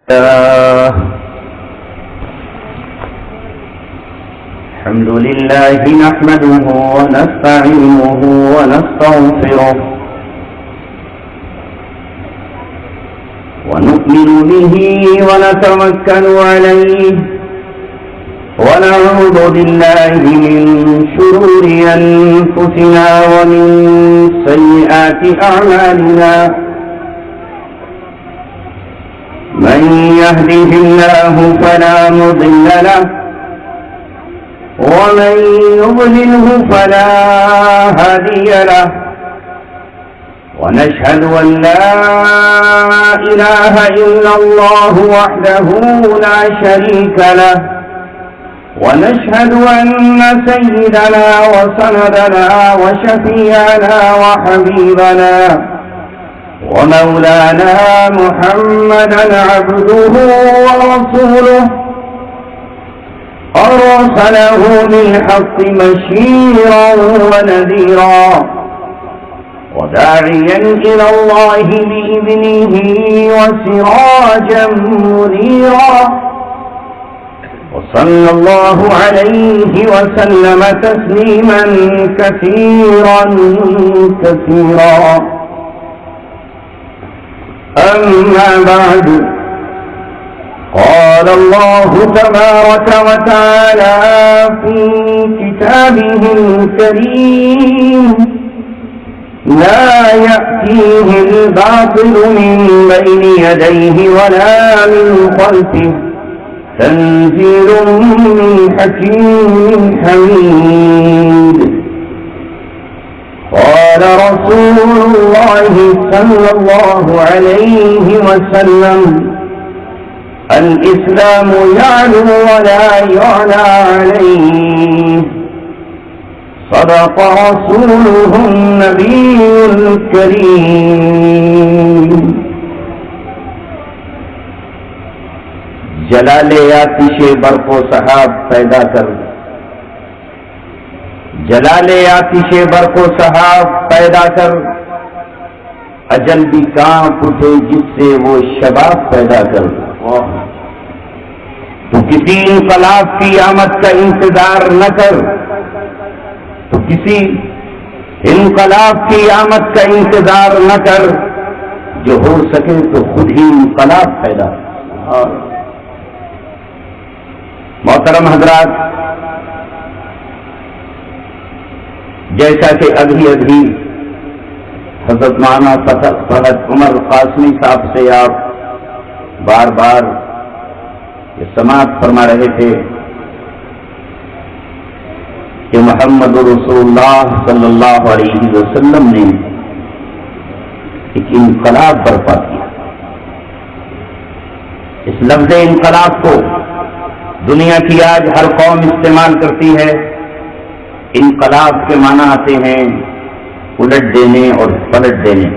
الحمد لله نحمده ونستعينه ونستغفره ونؤمن به ونتوكل عليه ونعوذ بالله من شرور أنفسنا ومن سيئات أعمالنا من يهده الله فلا مضل له ومن يضلله فلا هادي له ونشهد أن لا إله إلا الله وحده لا شريك له ونشهد أن سيدنا وسندنا وشفيعنا وحبيبنا ومولانا محمدا عبده ورسوله أرسله بالحق بشيرا ونذيرا وداعيا إلى الله بإذنه وسراجا منيرا وصلى الله عليه وسلم تسليما كثيرا كثيرا. أما بعد، قال الله تبارك وتعالى في كتابه الكريم: لا يأتيه الباطل من بين يديه ولا من خلفه تنزيل من حكيم حميد. قال رسول الله صلى الله عليه وسلم: الإسلام يعلو ولا يعلى عليه. صدق رسوله النبي الكريم. جلال آتش برق و سحاب پیدا کر، جلال آتش برق و سحاب پیدا کر، اجل بھی کانپ اٹھے جس سے وہ شباب پیدا کر. تو کسی انقلاب کی آمد کا انتظار نہ کر، تو کسی انقلاب کی آمد کا انتظار نہ کر، جو ہو سکے تو خود ہی انقلاب پیدا. محترم حضرات، جیسا کہ ابھی حضرت مولانا فہد عمر قاسمی صاحب سے آپ بار بار یہ سماعت فرما رہے تھے کہ محمد رسول اللہ صلی اللہ علیہ وسلم نے ایک انقلاب برپا کیا. اس لفظ انقلاب کو دنیا کی آج ہر قوم استعمال کرتی ہے. انقلاب کے معنی آتے ہیں الٹ دینے اور پلٹ دینے.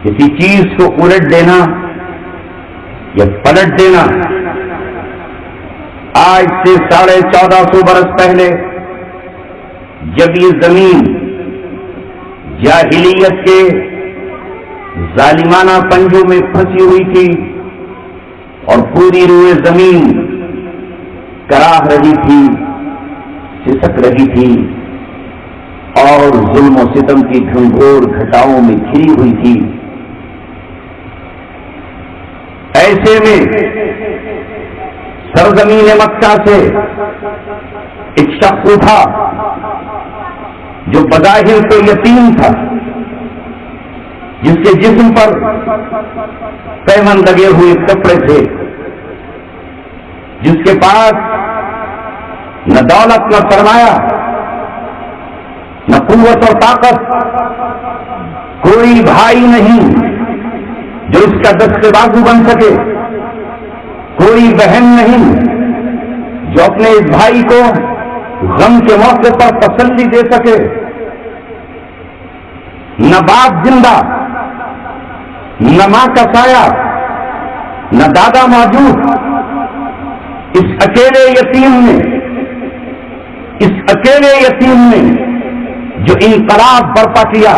کسی چیز کو الٹ دینا یا پلٹ دینا. آج سے 1450 برس پہلے جب یہ زمین جاہلیت کے ظالمانہ پنجوں میں پھنسی ہوئی تھی اور پوری روئے زمین کراہ رہی تھی، سسک رہی تھی اور ظلم و ستم کی گھنگھور گھٹاؤں میں گھری ہوئی تھی، ایسے میں سرزمین مکہ سے ایک شخص اٹھا جو بظاہر تو یتیم تھا، جس کے جسم پر پیمن لگے ہوئے کپڑے تھے، جس کے پاس نہ دولت نہ سرمایہ نہ قوت اور طاقت، کوئی بھائی نہیں جو اس کا دست بازو بن سکے، کوئی بہن نہیں جو اپنے اس بھائی کو غم کے موقع پر تسلی دے سکے، نہ باپ زندہ، نہ ماں کا سایہ، نہ دادا موجود. اس اکیلے یتیم نے جو انقلاب برپا کیا،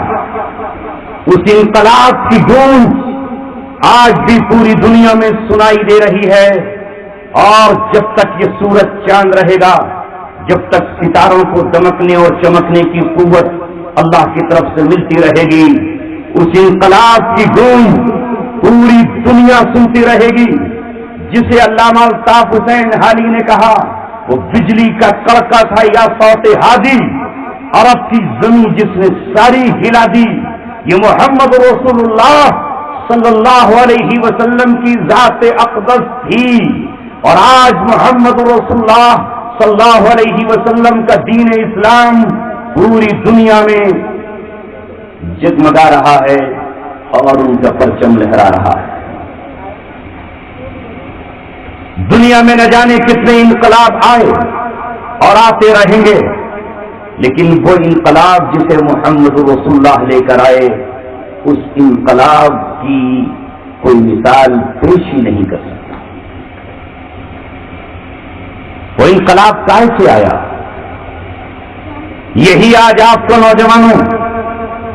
اس انقلاب کی گونج آج بھی پوری دنیا میں سنائی دے رہی ہے، اور جب تک یہ سورج چاند رہے گا، جب تک ستاروں کو دمکنے اور چمکنے کی قوت اللہ کی طرف سے ملتی رہے گی، اس انقلاب کی گونج پوری دنیا سنتی رہے گی، جسے علامہ الطاف حسین حالی نے کہا وہ بجلی کا کڑکا تھا یا صوت ہادی، عرب کی زمین جس نے ساری ہلا دی۔ یہ محمد رسول اللہ صلی اللہ علیہ وسلم کی ذات اقدس تھی، اور آج محمد رسول اللہ صلی اللہ علیہ وسلم کا دین اسلام پوری دنیا میں جگمگا رہا ہے اور ان کا پرچم لہرا رہا ہے۔ دنیا میں نہ جانے کتنے انقلاب آئے اور آتے رہیں گے، لیکن وہ انقلاب جسے محمد رسول اللہ لے کر آئے، اس انقلاب کی کوئی مثال پیش ہی نہیں کر سکتا۔ وہ انقلاب کائے سے آیا؟ یہی آج آپ کو نوجوانوں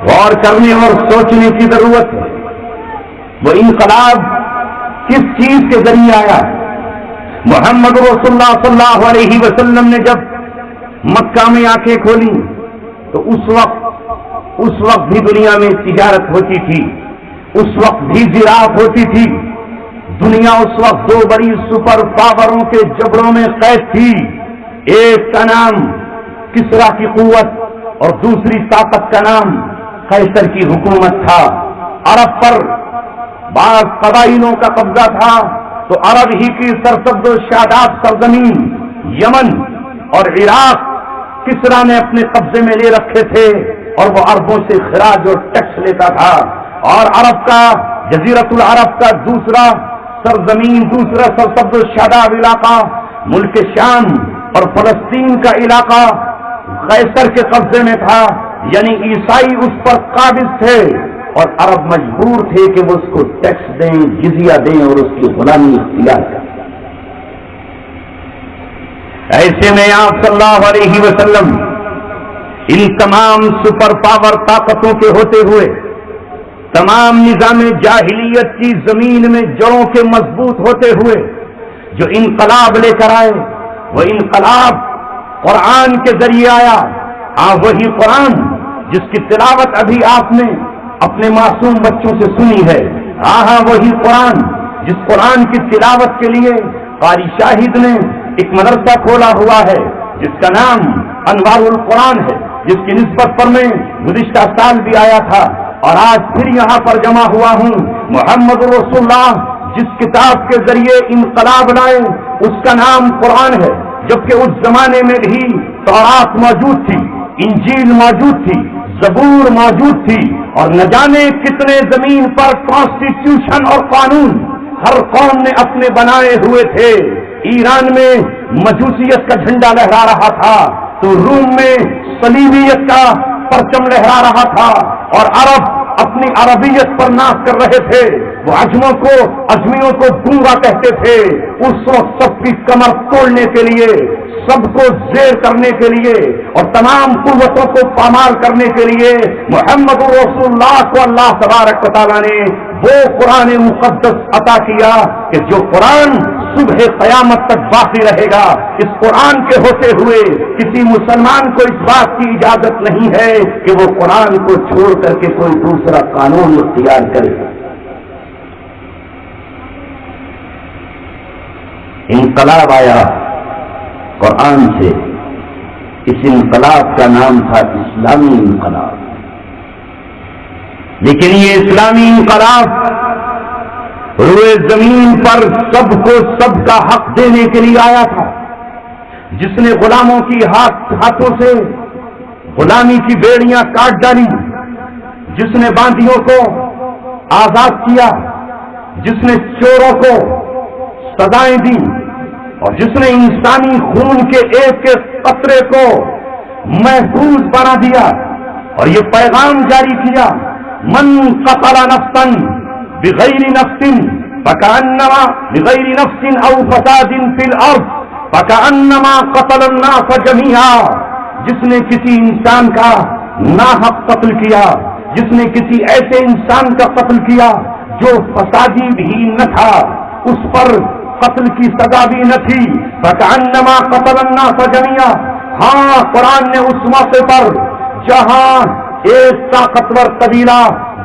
غور کرنے اور سوچنے کی ضرورت ہے۔ وہ انقلاب کس چیز کے ذریعے آیا؟ محمد رسول اللہ صلی اللہ علیہ وسلم نے جب مکہ میں آنکھیں کھولی تو اس وقت بھی دنیا میں تجارت ہوتی تھی، اس وقت بھی زراعت ہوتی تھی۔ دنیا اس وقت دو بڑی سپر پاوروں کے جبڑوں میں قید تھی، ایک کا نام کسرا کی قوت اور دوسری طاقت کا نام قیصر کی حکومت تھا۔ عرب پر بعض قبائلوں کا قبضہ تھا، تو عرب ہی کی سرسبز و شاداب سرزمین یمن اور عراق کسرا نے اپنے قبضے میں لے رکھے تھے، اور وہ عربوں سے خراج اور ٹیکس لیتا تھا۔ اور عرب کا جزیرۃ العرب کا دوسرا سرزمین، دوسرا سرسبز و شاداب علاقہ ملک شام اور فلسطین کا علاقہ قیصر کے قبضے میں تھا، یعنی عیسائی اس پر قابض تھے، اور عرب مجبور تھے کہ وہ اس کو ٹیکس دیں، جزیہ دیں اور اس کی غلامی اختیار کریں۔ ایسے میں آپ صلی اللہ علیہ وسلم ان تمام سپر پاور طاقتوں کے ہوتے ہوئے، تمام نظام جاہلیت کی زمین میں جڑوں کے مضبوط ہوتے ہوئے جو انقلاب لے کر آئے، وہ انقلاب قرآن کے ذریعے آیا۔ ہاں، وہی قرآن جس کی تلاوت ابھی آپ نے اپنے معصوم بچوں سے سنی ہے۔ ہاں، وہی قرآن جس قرآن کی تلاوت کے لیے قاری شاہد نے ایک مدرسہ کھولا ہوا ہے، جس کا نام انوار القرآن ہے، جس کی نسبت پر میں گزشتہ سال بھی آیا تھا، اور آج پھر یہاں پر جمع ہوا ہوں۔ محمد رسول اللہ جس کتاب کے ذریعے انقلاب لائے، اس کا نام قرآن ہے، جبکہ اس زمانے میں بھی تورات موجود تھی، انجیل موجود تھی، زبور موجود تھی، اور نہ جانے کتنے زمین پر کانسٹیٹیوشن اور قانون ہر قوم نے اپنے بنائے ہوئے تھے۔ ایران میں مجوسیت کا جھنڈا لہرا رہا تھا، تو روم میں صلیبیت کا پرچم لہرا رہا تھا، اور عرب اپنی عربیت پر ناز کر رہے تھے۔ وہ اجمیوں کو گونگا کہتے تھے۔ اس وقت سب کی کمر توڑنے کے لیے، سب کو زیر کرنے کے لیے اور تمام قوتوں کو پامال کرنے کے لیے محمد رسول اللہ کو اللہ تبارک و تعالیٰ نے وہ قرآن مقدس عطا کیا کہ جو قرآن صبح قیامت تک باقی رہے گا۔ اس قرآن کے ہوتے ہوئے کسی مسلمان کو اس بات کی اجازت نہیں ہے کہ وہ قرآن کو چھوڑ کر کے کوئی دوسرا قانون اختیار کرے۔ انقلاب آیا قرآن سے، اس انقلاب کا نام تھا اسلامی انقلاب۔ لیکن یہ اسلامی انقلاب روئے زمین پر سب کو سب کا حق دینے کے لیے آیا تھا، جس نے غلاموں کی ہاتھوں سے غلامی کی بیڑیاں کاٹ ڈالی، جس نے باندیوں کو آزاد کیا، جس نے چوروں کو سزائیں دی، اور جس نے انسانی خون کے ایک ایک قطرے کو محفوظ بنا دیا، اور یہ پیغام جاری کیا، من قتل نفسا بغیر نفس فکأنما بغیر نفس او فساد فی الارض فکأنما قتل الناس جميعا۔ جس نے کسی انسان کا ناحق قتل کیا، جس نے کسی ایسے انسان کا قتل کیا جو فسادی بھی نہ تھا، اس پر قتل کی سزا بھی نہ تھی، فکأنما قتل الناس جميعا۔ ہاں، قرآن نے اس موقع پر جہاں ایک طاقتور قبیلہ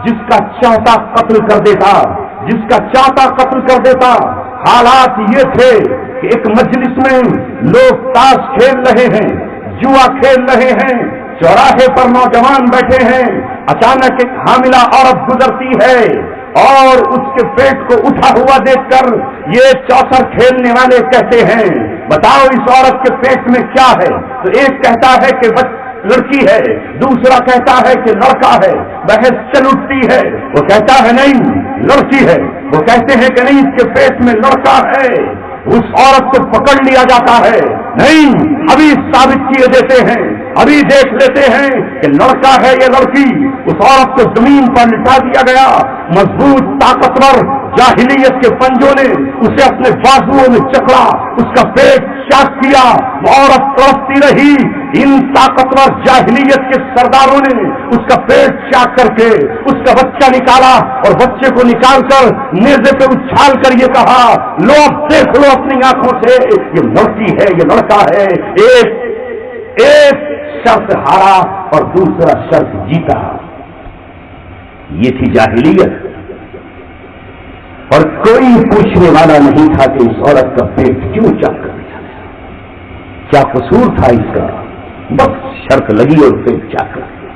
جس کا چاہتا قتل کر دیتا، جس کا چاہتا قتل کر دیتا، حالات یہ تھے کہ ایک مجلس میں لوگ تاش کھیل رہے ہیں، جوا کھیل رہے ہیں، چوراہے پر نوجوان بیٹھے ہیں، اچانک ایک حاملہ عورت گزرتی ہے اور اس کے پیٹ کو اٹھا ہوا دیکھ کر یہ چوسر کھیلنے والے کہتے ہیں بتاؤ اس عورت کے پیٹ میں کیا ہے؟ تو ایک کہتا ہے کہ لڑکی ہے، دوسرا کہتا ہے کہ لڑکا ہے، بحث چل اٹھتی ہے، وہ کہتا ہے نہیں لڑکی ہے، وہ کہتے ہیں کہ نہیں اس کے پیٹ میں لڑکا ہے، اس عورت کو پکڑ لیا جاتا ہے، نہیں ابھی ثابت کیے دیتے ہیں، ابھی دیکھ لیتے ہیں کہ لڑکا ہے یا لڑکی، اس عورت کو زمین پر لٹا دیا گیا، مضبوط طاقتور جاہلیت کے پنجوں نے اسے اپنے بازوؤں میں چکڑا، اس کا پیٹ چاک کیا، وہ عورت تڑپتی رہی، ان طاقتور جاہلیت کے سرداروں نے اس کا پیٹ چاک کر کے اس کا بچہ نکالا اور بچے کو نکال کر نیزے پہ اچھال کر یہ کہا لو اب دیکھ لو اپنی آنکھوں سے یہ لڑکی ہے یہ لڑکا ہے۔ ایک شخص ہارا اور دوسرا شخص جیتا، یہ تھی جاہلیت، اور کوئی پوچھنے والا نہیں تھا کہ اس عورت کا پیٹ کیوں چاک کر دیا گیا، کیا قصور تھا اس کا، بس شرط لگی اور پیٹ چاک کر دیا۔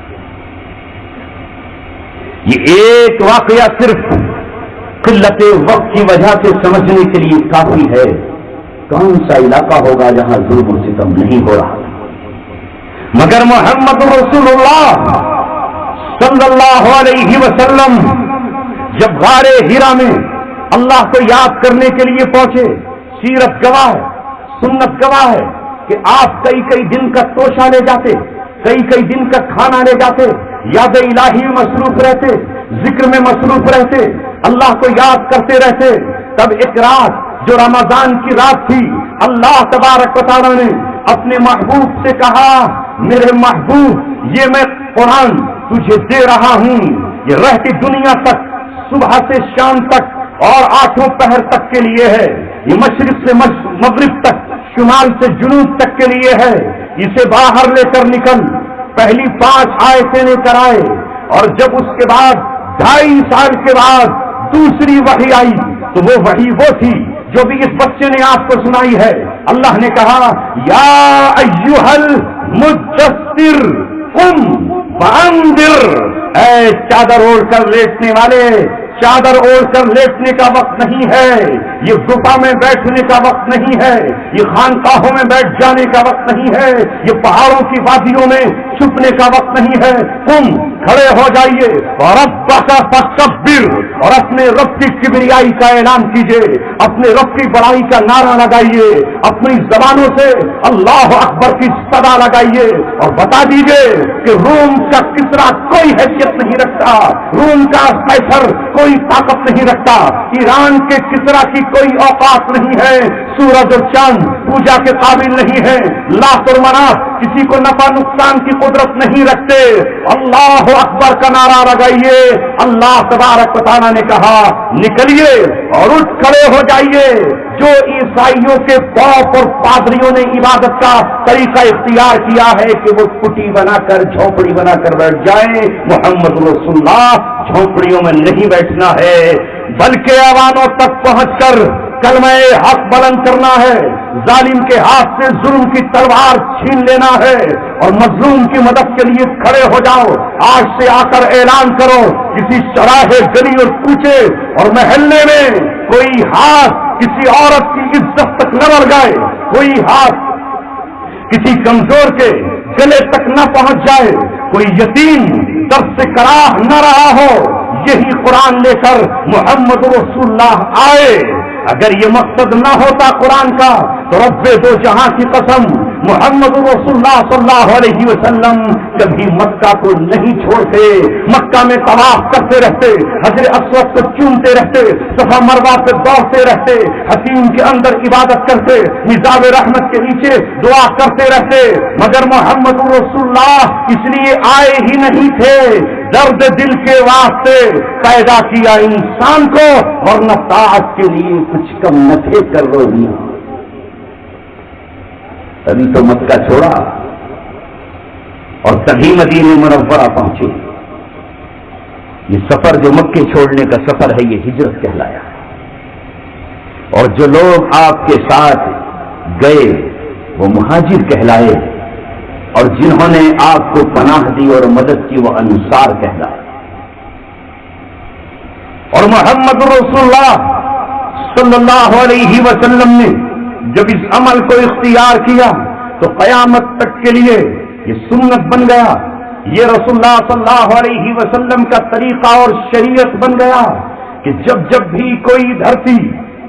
یہ ایک واقعہ صرف قلت وقت کی وجہ سے سمجھنے کے لیے کافی ہے کون سا علاقہ ہوگا جہاں ظلم و ستم نہیں ہو رہا، مگر محمد رسول اللہ صلی اللہ علیہ وسلم جب غار ہیرا میں اللہ کو یاد کرنے کے لیے پہنچے، سیرت گواہ ہے، سنت گواہ ہے کہ آپ کئی کئی دن کا توشہ لے جاتے، کئی کئی دن کا کھانا لے جاتے، یاد الہی میں مصروف رہتے، ذکر میں مصروف رہتے، اللہ کو یاد کرتے رہتے۔ تب ایک رات جو رمضان کی رات تھی، اللہ تبارک و تعالیٰ نے اپنے محبوب سے کہا میرے محبوب یہ میں قرآن تجھے دے رہا ہوں، یہ رہتی دنیا تک، صبح سے شام تک اور آٹھوں پہر تک کے لیے ہے، یہ مشرق سے مغرب تک، شمال سے جنوب تک کے لیے ہے، اسے باہر لے کر نکل۔ پہلی 5 آیتیں لے کر آئے اور جب اس کے بعد 2.5 سال کے بعد دوسری وحی آئی تو وہ وحی وہ تھی جو بھی اس بچے نے آپ کو سنائی ہے۔ اللہ نے کہا یا ایھا المدثر قم فانذر، اے چادر اوڑھ کر لیٹنے والے، چادر اوڑھ کر لیٹنے کا وقت نہیں ہے، یہ غفا میں بیٹھنے کا وقت نہیں ہے، یہ خانقاہوں میں بیٹھ جانے کا وقت نہیں ہے، یہ پہاڑوں کی وادیوں میں چھپنے کا وقت نہیں ہے، تم کھڑے ہو جائیے ربک فکبر، اور اپنے رب کی کبریائی کا اعلان کیجیے، اپنے رب کی بڑائی کا نعرہ لگائیے، اپنی زبانوں سے اللہ اکبر کی صدا لگائیے اور بتا دیجیے کہ روم کا کسرا کوئی حیثیت نہیں رکھتا، روم کا قیصر کوئی طاقت نہیں رکھتا، ایران کے کسرا کی کوئی اوقات نہیں ہے، سورج اور چاند پوجا کے قابل نہیں ہے، لات اور منات کسی کو نفع نقصان کی قدرت نہیں رکھتے۔ اللہ اکبر کا نعرہ لگائیے۔ اللہ تبارک و تعالیٰ نے کہا نکلیے اور اٹھ کھڑے ہو جائیے۔ جو عیسائیوں کے پوپ اور پادریوں نے عبادت کا طریقہ اختیار کیا ہے کہ وہ کٹی بنا کر جھونپڑی بنا کر بیٹھ جائیں، محمد رسول اللہ جھونپڑیوں میں نہیں بیٹھنا ہے بلکہ ایوانوں تک پہنچ کر کلمہ حق بلند کرنا ہے، ظالم کے ہاتھ سے ظلم کی تلوار چھین لینا ہے اور مظلوم کی مدد کے لیے کھڑے ہو جاؤ۔ آج سے آ کر اعلان کرو، کسی چوراہے گلی اور کوچے اور محلے میں کوئی ہاتھ کسی عورت کی عزت تک نہ بڑھ جائے، کوئی ہاتھ کسی کمزور کے گلے تک نہ پہنچ جائے، کوئی یتیم درد سے کراہ نہ رہا ہو۔ یہی قرآن لے کر محمد رسول اللہ آئے۔ اگر یہ مقصد نہ ہوتا قرآن کا تو رب دو جہاں کی قسم محمد رسول اللہ صلی اللہ علیہ وسلم کبھی مکہ کو نہیں چھوڑتے، مکہ میں طواف کرتے رہتے، حجر اسود کو چومتے رہتے، صفا مروہ پہ دوڑتے رہتے، حتیم کے اندر عبادت کرتے، مزاب رحمت کے نیچے دعا کرتے رہتے، مگر محمد رسول اللہ اس لیے آئے ہی نہیں تھے، درد دل کے واسطے پیدا کیا انسان کو، ورنہ طاعت کے لیے کچھ کم نہ تھے کر رہی۔ ابھی تو مکہ چھوڑا اور تبھی مدینہ منورہ پہنچے۔ یہ سفر جو مکے چھوڑنے کا سفر ہے یہ ہجرت کہلایا، اور جو لوگ آپ کے ساتھ گئے وہ مہاجر کہلائے، اور جنہوں نے آپ کو پناہ دی اور مدد کی وہ انصار کہلائے۔ اور محمد رسول اللہ صلی اللہ علیہ وسلم نے جب اس عمل کو اختیار کیا تو قیامت تک کے لیے یہ سنت بن گیا، یہ رسول اللہ صلی اللہ علیہ وسلم کا طریقہ اور شریعت بن گیا کہ جب جب بھی کوئی دھرتی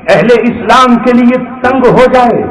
اہل اسلام کے لیے تنگ ہو جائے،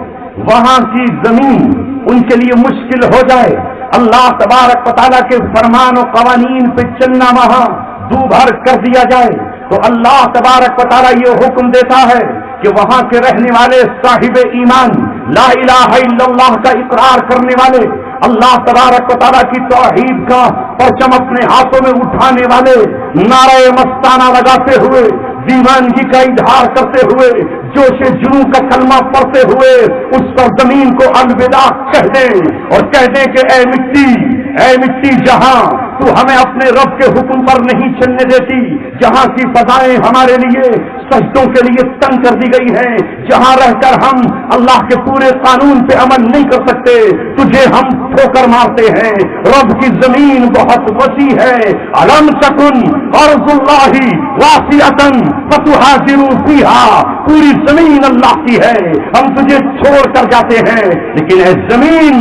وہاں کی زمین ان کے لیے مشکل ہو جائے، اللہ تبارک و تعالیٰ کے فرمان و قوانین پہ چلنا وہاں دوبھر کر دیا جائے، تو اللہ تبارک و تعالیٰ یہ حکم دیتا ہے کہ وہاں کے رہنے والے صاحب ایمان، لا الہ الا اللہ کا اقرار کرنے والے، اللہ تبارک و تعالیٰ کی توحید کا پرچم اپنے ہاتھوں میں اٹھانے والے، نعرہ مستانہ لگاتے ہوئے، دیوانگی کا اظہار کرتے ہوئے، جوش جنوں کا کلمہ پڑھتے ہوئے اس پر زمین کو الوداع کہہ دیں اور کہہ دیں کہ اے مٹی جہاں تو ہمیں اپنے رب کے حکم پر نہیں چلنے دیتی، جہاں کی فضائیں ہمارے لیے سجدوں کے لیے تنگ کر دی گئی ہیں، جہاں رہ کر ہم اللہ کے پورے قانون پہ عمل نہیں کر سکتے، تجھے ہم ٹھوکر مارتے ہیں۔ رب کی زمین بہت وسیع ہے، الم تکن ارض اللہ واسعۃ فتہاجروا فیہا، پوری زمین اللہ کی ہے، ہم تجھے چھوڑ کر جاتے ہیں، لیکن اے زمین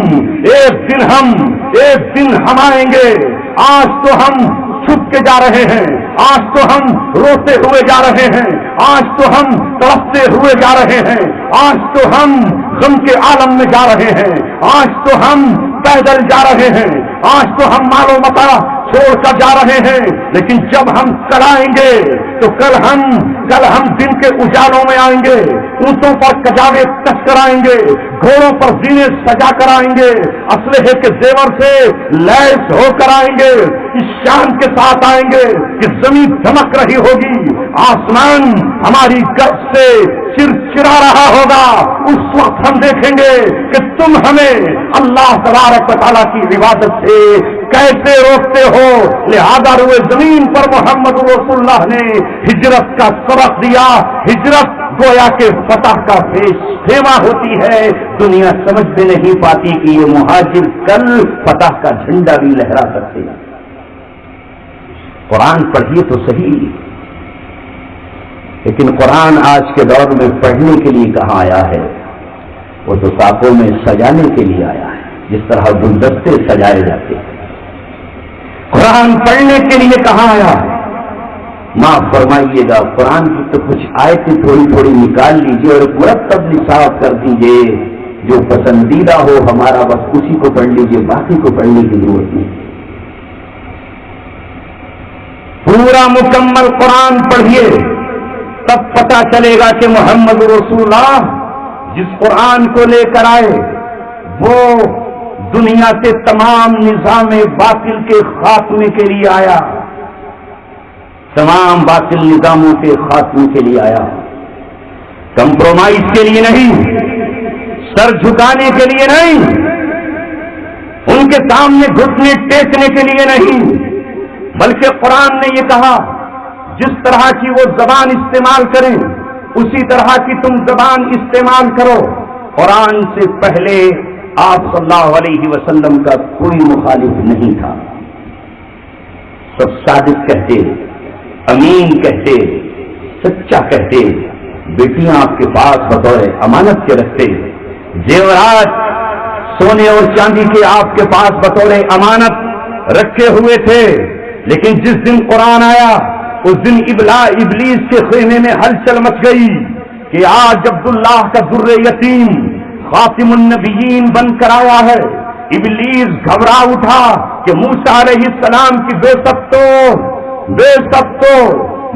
ایک دن ہم آئیں گے، آج تو ہم چھپ کے جا رہے ہیں، آج تو ہم روتے ہوئے جا رہے ہیں، آج تو ہم تڑپتے ہوئے جا رہے ہیں، آج تو ہم غم کے عالم میں جا رہے ہیں، آج تو ہم پیدل جا رہے ہیں، آج تو ہم مال و متاع چھوڑ کر جا رہے ہیں، لیکن جب ہم کل آئیں گے تو کل ہم دن کے اجالوں میں آئیں گے، اونٹوں پر کجاوے کس کر آئیں گے، گھوڑوں پر زینے سجا کر آئیں گے، اسلحے کے زیور سے لیس ہو کر آئیں گے، اس شان کے ساتھ آئیں گے کہ زمین دھمک رہی ہوگی، آسمان ہماری گرج سے چرچرا رہا ہوگا، اس وقت ہم دیکھیں گے کہ تم ہمیں اللہ تبارک و تعالیٰ کی عبادت سے کیسے روکتے ہو۔ لہذا روئے زمین پر محمد رسول اللہ نے ہجرت کا سبق دیا۔ ہجرت گویا کے فتح کا خیمہ ہوتی ہے، دنیا سمجھ میں نہیں پاتی کہ یہ مہاجر کل فتح کا جھنڈا بھی لہرا سکتے ہیں۔ قرآن پڑھیے تو صحیح، لیکن قرآن آج کے دور میں پڑھنے کے لیے کہاں آیا ہے؟ وہ تو ساقوں میں سجانے کے لیے آیا ہے، جس طرح گلدستے سجائے جاتے ہیں۔ قرآن پڑھنے کے لیے کہاں آیا ہے؟ معاف فرمائیے گا، قرآن کی تو کچھ آیتیں تھوڑی تھوڑی نکال لیجئے اور مرتب نصاب کر دیجئے، جو پسندیدہ ہو ہمارا بس اسی کو پڑھ لیجئے، باقی کو پڑھنے کی ضرورت نہیں۔ پورا مکمل قرآن پڑھیے، تب پتہ چلے گا کہ محمد رسول اللہ جس قرآن کو لے کر آئے وہ دنیا کے تمام نظام باطل کے خاتمے کے لیے آیا، تمام باطل نظاموں کے خاتمے کے لیے آیا، کمپرومائز کے لیے نہیں، سر جھکانے کے لیے نہیں، ان کے سامنے گھٹنے ٹیکنے کے لیے نہیں، بلکہ قرآن نے یہ کہا جس طرح کی وہ زبان استعمال کریں اسی طرح کی تم زبان استعمال کرو۔ قرآن سے پہلے آپ صلی اللہ علیہ وسلم کا کوئی مخالف نہیں تھا، سب صادق کہتے، امین کہتے، سچا کہتے، بیٹیاں آپ کے پاس بطور امانت کے رکھتے، زیورات سونے اور چاندی کے آپ کے پاس بطور امانت رکھے ہوئے تھے، لیکن جس دن قرآن آیا اس دن ابلیس کے خیمے میں ہلچل مچ گئی کہ آج عبداللہ کا در یتیم، خاتم النبیین بن کر آیا ہے۔ ابلیس گھبرا اٹھا کہ موسیٰ علیہ السلام کی بے سب تو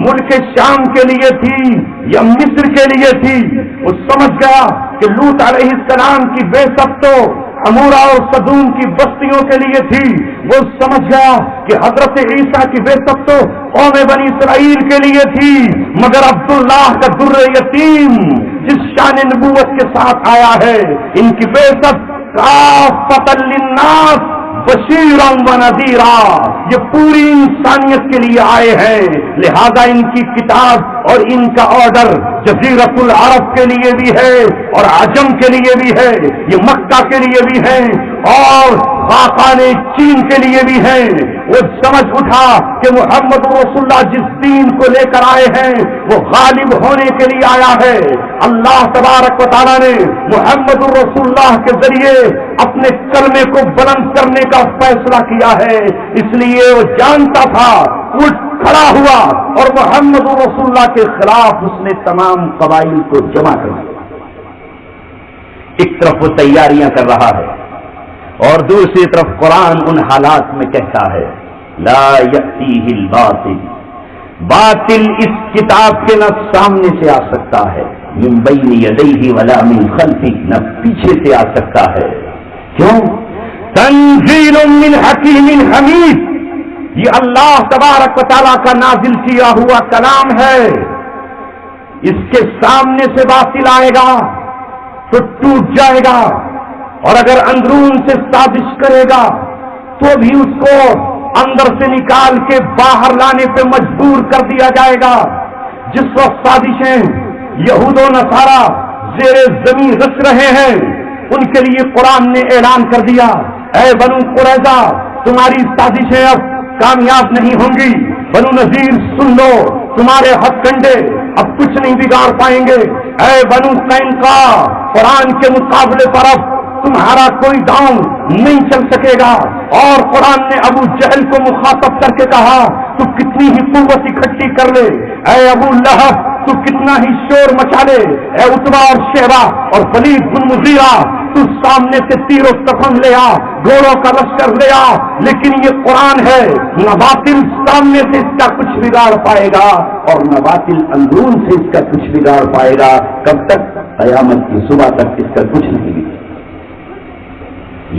ملک شام کے لیے تھی یا مصر کے لیے تھی۔ وہ سمجھ گیا کہ لوط علیہ السلام کی بے سب تو عمورہ اور صدوم کی بستیوں کے لیے تھی۔ وہ سمجھ گیا کہ حضرت عیسیٰ کی بے سب تو قوم بنی اسرائیل کے لیے تھی، مگر عبداللہ کا در یتیم جس شان نبوت کے ساتھ آیا ہے، ان کی بے سب کافۃ للناس بشیرا و نذیرا، یہ پوری انسانیت کے لیے آئے ہیں، لہذا ان کی کتاب اور ان کا آرڈر جزیرۃ العرب کے لیے بھی ہے اور عجم کے لیے بھی ہے، یہ مکہ کے لیے بھی ہے اور خاقان چین کے لیے بھی ہے۔ وہ سمجھ اٹھا کہ محمد رسول اللہ جس دین کو لے کر آئے ہیں وہ غالب ہونے کے لیے آیا ہے۔ اللہ تبارک و تعالیٰ نے محمد رسول اللہ کے ذریعے اپنے کلمے کو بلند کرنے کا فیصلہ کیا ہے، اس لیے وہ جانتا تھا، اٹھ کھڑا ہوا اور محمد رسول اللہ کے خلاف اس نے تمام قبائل کو جمع کر دیا۔ ایک طرف وہ تیاریاں کر رہا ہے اور دوسری طرف قرآن ان حالات میں کہتا ہے لا یأتیہ الباطل، باطل اس کتاب کے نہ سامنے سے آ سکتا ہے، من بین یدیہ ولا من خلفہ، نہ پیچھے سے آ سکتا ہے۔ کیوں؟ تنزیل من حکیم حمید، یہ اللہ تبارک و تعالیٰ کا نازل کیا ہوا کلام ہے، اس کے سامنے سے باطل آئے گا تو ٹوٹ جائے گا، اور اگر اندرون سے سازش کرے گا تو بھی اس کو اندر سے نکال کے باہر لانے پہ مجبور کر دیا جائے گا۔ جس وقت سازشیں یہود و نصارہ زیر زمین رچ رہے ہیں، ان کے لیے قرآن نے اعلان کر دیا اے بنو قریظہ تمہاری سازشیں اب کامیاب نہیں ہوں گی، بنو نذیر سن لو تمہارے ہتھ کنڈے اب کچھ نہیں بگاڑ پائیں گے، اے بنو قینقاع قرآن کے مقابلے پر اب تمہارا کوئی داؤں نہیں چل سکے گا۔ اور قرآن نے ابو جہل کو مخاطب کر کے کہا تو کتنی ہی قوت اکٹھی کر لے، اے ابو لہب تو کتنا ہی شور مچا لے، اے عتبہ اور شیبہ اور ولید بن مغیرہ تو سامنے سے تیر و کفن لے آ، گھوڑوں کا لشکر لے آ، لیکن یہ قرآن ہے، نہ باطل سامنے سے اس کا کچھ بگاڑ پائے گا اور نہ باطل اندرون سے اس کا کچھ بگاڑ پائے گا۔ کب تک؟ قیامت کی صبح تک اس کا کچھ نہیں بگڑے۔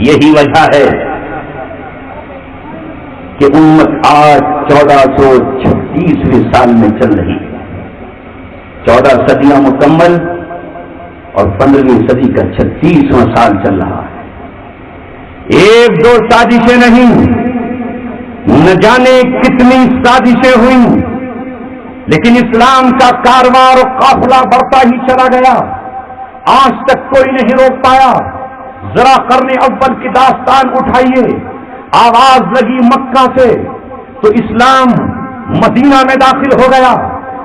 یہی وجہ ہے کہ امت آج 1436ویں سال میں چل رہی ہے، 14 صدیاں مکمل اور 15ویں صدی کا 36واں سال چل رہا ہے۔ ایک دو سازشیں نہیں، نہ جانے کتنی سازشیں ہوئیں، لیکن اسلام کا کارواں اور قافلہ بڑھتا ہی چلا گیا، آج تک کوئی نہیں روک پایا۔ ذرا قرن اول کی داستان اٹھائیے، آواز لگی مکہ سے تو اسلام مدینہ میں داخل ہو گیا،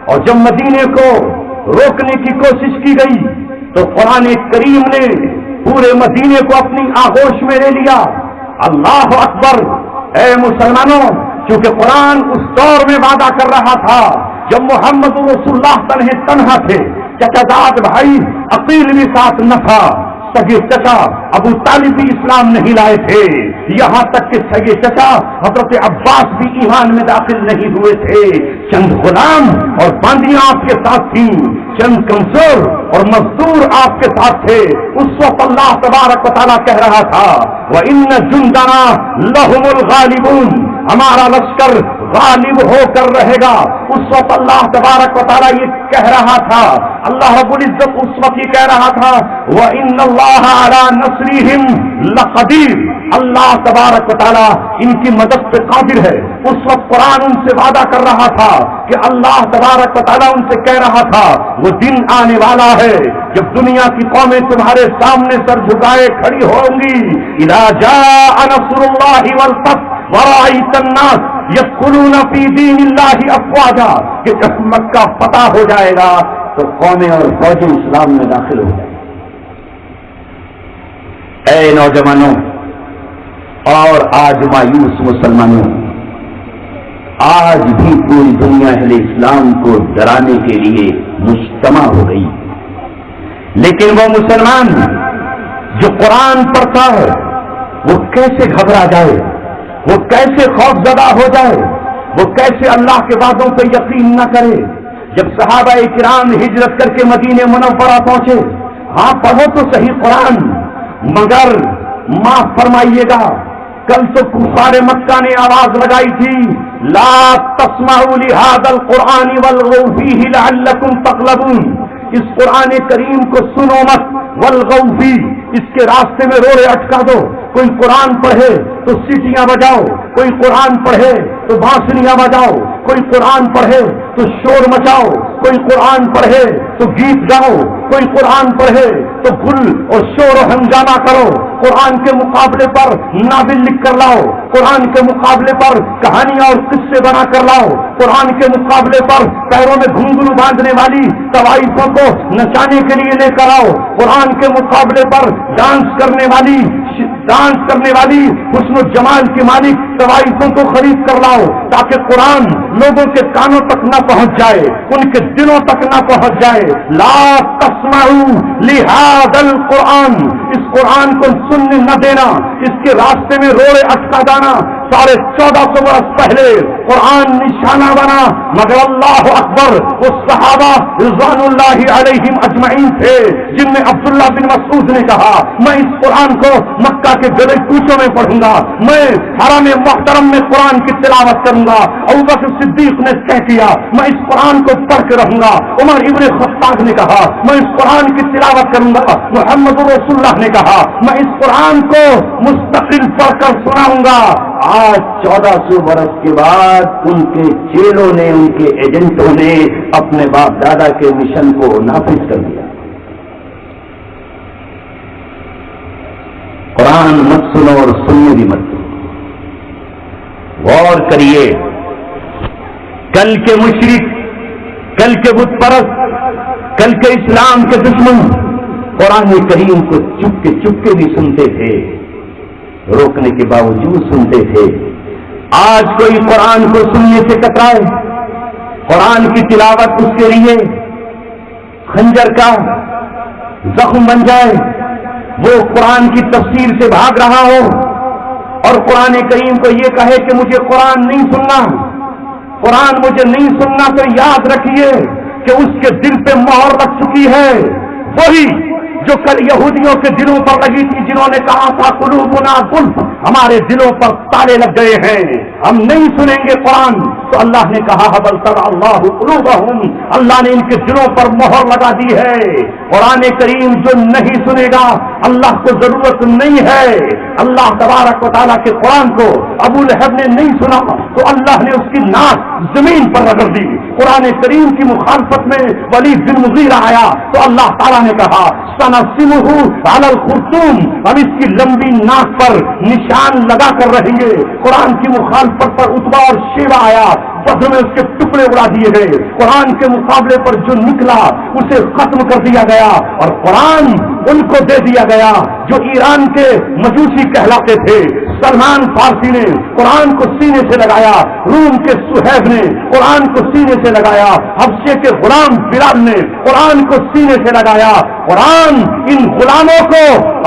اور جب مدینے کو روکنے کی کوشش کی گئی تو قرآن کریم نے پورے مدینے کو اپنی آغوش میں لے لیا۔ اللہ اکبر! اے مسلمانوں، کیونکہ قرآن اس دور میں وعدہ کر رہا تھا جب محمد رسول اللہ تنہا تھے، چچا زاد بھائی عقیل بھی ساتھ نہ تھا، سگے چچا ابو طالب بھی اسلام نہیں لائے تھے، یہاں تک کہ سگے چچا حضرت عباس بھی ایمان میں داخل نہیں ہوئے تھے۔ چند غلام اور باندیاں آپ کے ساتھ تھیں، چند کمزور اور مزدور آپ کے ساتھ تھے۔ اس وقت اللہ تبارک و تعالیٰ کہہ رہا تھا وَإِنَّ جُنْدَنَا لَهُمُ الْغَالِبُونَ، ہمارا لشکر غالب ہو کر رہے گا۔ اس وقت اللہ تبارک و تعالیٰ یہ کہہ رہا تھا، اللہ رب العزت اس وقت یہ کہہ رہا تھا وَإِنَّ اللَّهَ عَلَى نَصْرِهِمْ لَقَدِيرٌ، اللہ تبارک و تعالیٰ ان کی مدد پہ قادر ہے۔ اس وقت قرآن ان سے وعدہ کر رہا تھا کہ اللہ تبارک و تعالیٰ ان سے کہہ رہا تھا وہ دن آنے والا ہے جب دنیا کی قومیں تمہارے سامنے سر جھکائے کھڑی ہوں گی۔ اذا جاء نصر اللہ والفتح ورأيت الناس يدخلون في دين الله افواجا، کہ جب مکہ فتح ہو جائے گا تو قومیں اور فوجیں اسلام میں داخل ہو جائیں۔ اے نوجوانوں اور آج مایوس مسلمانوں، آج بھی پوری دنیا اہل اسلام کو ڈرانے کے لیے مجتمع ہو گئی، لیکن وہ مسلمان جو قرآن پڑھتا ہے وہ کیسے گھبرا جائے، وہ کیسے خوف زدہ ہو جائے، وہ کیسے اللہ کے وعدوں پہ یقین نہ کرے۔ جب صحابہ کرام ہجرت کر کے مدینہ منورہ پہنچے، ہاں پڑھو تو صحیح قرآن، مگر معاف فرمائیے گا، کل تو کفار مکہ نے آواز لگائی تھی، لا تسمعوا لهذا القرآن والغوا فیہ لعلکم تغلبون، اس قرآن کریم کو سنو مت، والغوا فیہ، اس کے راستے میں روڑے اٹکا دو۔ کوئی قرآن پڑھے تو سیٹیاں بجاؤ، کوئی قرآن پڑھے تو بانسریاں بجاؤ، کوئی قرآن پڑھے تو شور مچاؤ، کوئی قرآن پڑھے تو گیت گاؤ، کوئی قرآن پڑھے تو گل اور شور و ہنگامہ کرو، قرآن کے مقابلے پر ناول لکھ کر لاؤ، قرآن کے مقابلے پر کہانیاں اور قصے بنا کر لاؤ، قرآن کے مقابلے پر پیروں میں گھنگرو باندھنے والی طوائفوں کو نچانے کے لیے لے کر آؤ، قرآن کے مقابلے پر ڈانس کرنے والی حسن و جمال کی مالک طوائفوں کو خرید کر لاؤ، تاکہ قرآن لوگوں کے کانوں تک نہ پہنچ جائے، ان کے دلوں تک نہ پہنچ جائے۔ لا تسمعوا لهذا القرآن، اس قرآن کو سننے نہ دینا، اس کے راستے میں روڑے اٹکا جانا۔ 1450 برس پہلے قرآن نشانہ بنا، مگر اللہ اکبر، وہ صحابہ رضوان اللہ علیہم اجمعین تھے جن میں عبداللہ بن مسعود نے کہا، میں اس قرآن کو مکہ کے گلے کوچوں میں پڑھوں گا، میں حرم محترم میں قرآن کی تلاوت کروں گا۔ ابوبکر صدیق نے طے کیا، میں اس قرآن کو پڑھ کے رہوں گا۔ عمر ابن خطاب نے کہا، میں اس قرآن کی تلاوت کروں گا۔ محمد رسول اللہ نے کہا، میں اس قرآن کو مستقل پڑھ کر سناؤں گا۔ آج 1400 برس کے بعد ان کے چیلوں نے، ان کے ایجنٹوں نے اپنے باپ دادا کے مشن کو نافذ کر دیا۔ قرآن مت سنو اور سننے بھی مت سنو۔ غور کریے، کل کے مشرک، کل کے بت پرست، کل کے اسلام کے دشمن قرآن کریم کو چپ کے بھی سنتے تھے، روکنے کے باوجود سنتے تھے۔ آج کوئی قرآن کو سننے سے کترائے، قرآن کی تلاوت اس کے لیے خنجر کا زخم بن جائے، وہ قرآن کی تفسیر سے بھاگ رہا ہو اور قرآن کریم کو یہ کہے کہ مجھے قرآن نہیں سننا، قرآن مجھے نہیں سننا، تو یاد رکھیے کہ اس کے دل پہ مہر لگ چکی ہے، وہی جو کل یہودیوں کے دلوں پر لگی تھی، جنہوں نے کہا تھا قلوبنا غلف، ہمارے دلوں پر تالے لگ گئے ہیں، ہم نہیں سنیں گے قرآن۔ تو اللہ نے کہا بل طبع اللہ قلوبہم، اللہ نے ان کے دلوں پر مہر لگا دی ہے۔ قرآن کریم جو نہیں سنے گا، اللہ کو ضرورت نہیں ہے۔ اللہ تبارک و تعالیٰ کے قرآن کو ابو لہب نے نہیں سنا تو اللہ نے اس کی ناک زمین پر رگڑ دی۔ قرآن کریم کی مخالفت میں ولید بن مغیرہ آیا تو اللہ تعالیٰ نے کہا سنسمہ علی الخرطوم، ہم اس کی لمبی ناک پر نشان لگا کر رہیں گے۔ قرآن کی مخالفت پر عتبہ اور شیبہ آیا، بدر میں اس کے ٹکڑے اڑا دیے گئے۔ قرآن کے مقابلے پر جو نکلا اسے ختم کر دیا گیا، اور قرآن ان کو دے دیا گیا جو ایران کے مجوسی کہلاتے تھے۔ سلمان فارسی نے قرآن کو سینے سے لگایا، روم کے سہیب نے قرآن کو سینے سے لگایا، حبشے کے غلام بلال نے قرآن کو سینے سے لگایا۔ قرآن ان غلاموں کو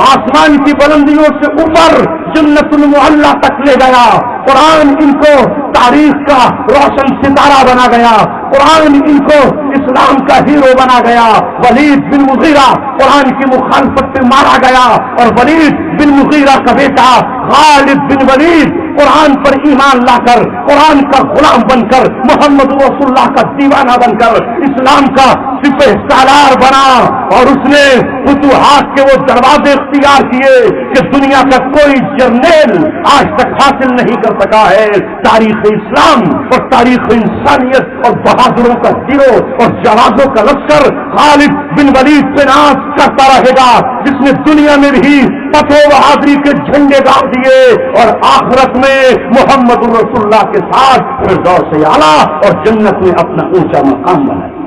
آسمان کی بلندیوں سے اوپر جنت المعلی تک لے گیا۔ قرآن ان کو تاریخ کا روشن ستارہ بنا گیا، قرآن ان کو اسلام کا ہیرو بنا گیا۔ ولید بن مغیرہ قرآن کی مخالفت پہ مارا گیا، اور ولید بن مغیرہ کا بیٹا خالد بن ولید قرآن پر ایمان لا کر، قرآن کا غلام بن کر، محمد رسول اللہ کا دیوانہ بن کر اسلام کا سپہ سالار بنا، اور اس نے فتوحات کے وہ دروازے اختیار کیے کہ دنیا کا کوئی جرنیل آج تک حاصل نہیں کر سکا ہے۔ تاریخ اسلام اور تاریخ انسانیت اور بہادروں کا گروہ اور جوادوں کا لشکر خالد بن ولید پہ ناز کرتا رہے گا، جس نے دنیا میں بھی فتح و بہادری کے جھنڈے گاڑ دیے، اور آخرت میں محمد رسول اللہ کے ساتھ فردوس اعلیٰ اور جنت میں اپنا اونچا مقام بنایا۔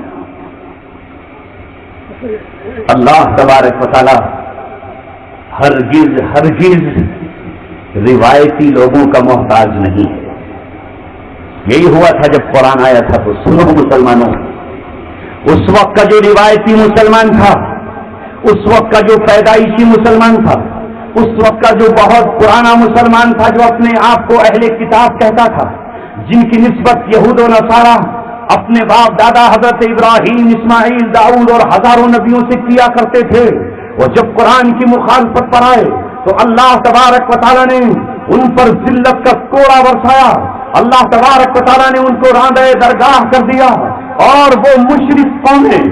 اللہ تبارک و تعالی ہرگز روایتی لوگوں کا محتاج نہیں ہے۔ یہی ہوا تھا جب قرآن آیا تھا تو سنو مسلمانوں، اس وقت کا جو روایتی مسلمان تھا اس وقت کا جو پیدائشی مسلمان تھا، اس وقت کا جو بہت پرانا مسلمان تھا، جو اپنے آپ کو اہل کتاب کہتا تھا، جن کی نسبت یہود و نصارہ اپنے باپ دادا حضرت ابراہیم، اسماعیل، داؤد اور ہزاروں نبیوں سے کیا کرتے تھے، وہ جب قرآن کی مخالفت پر آئے تو اللہ تبارک و تعالیٰ نے ان پر ذلت کا کوڑا برسایا، اللہ تبارک و تعالیٰ نے ان کو راندہ درگاہ کر دیا، اور وہ مشرک قومیں،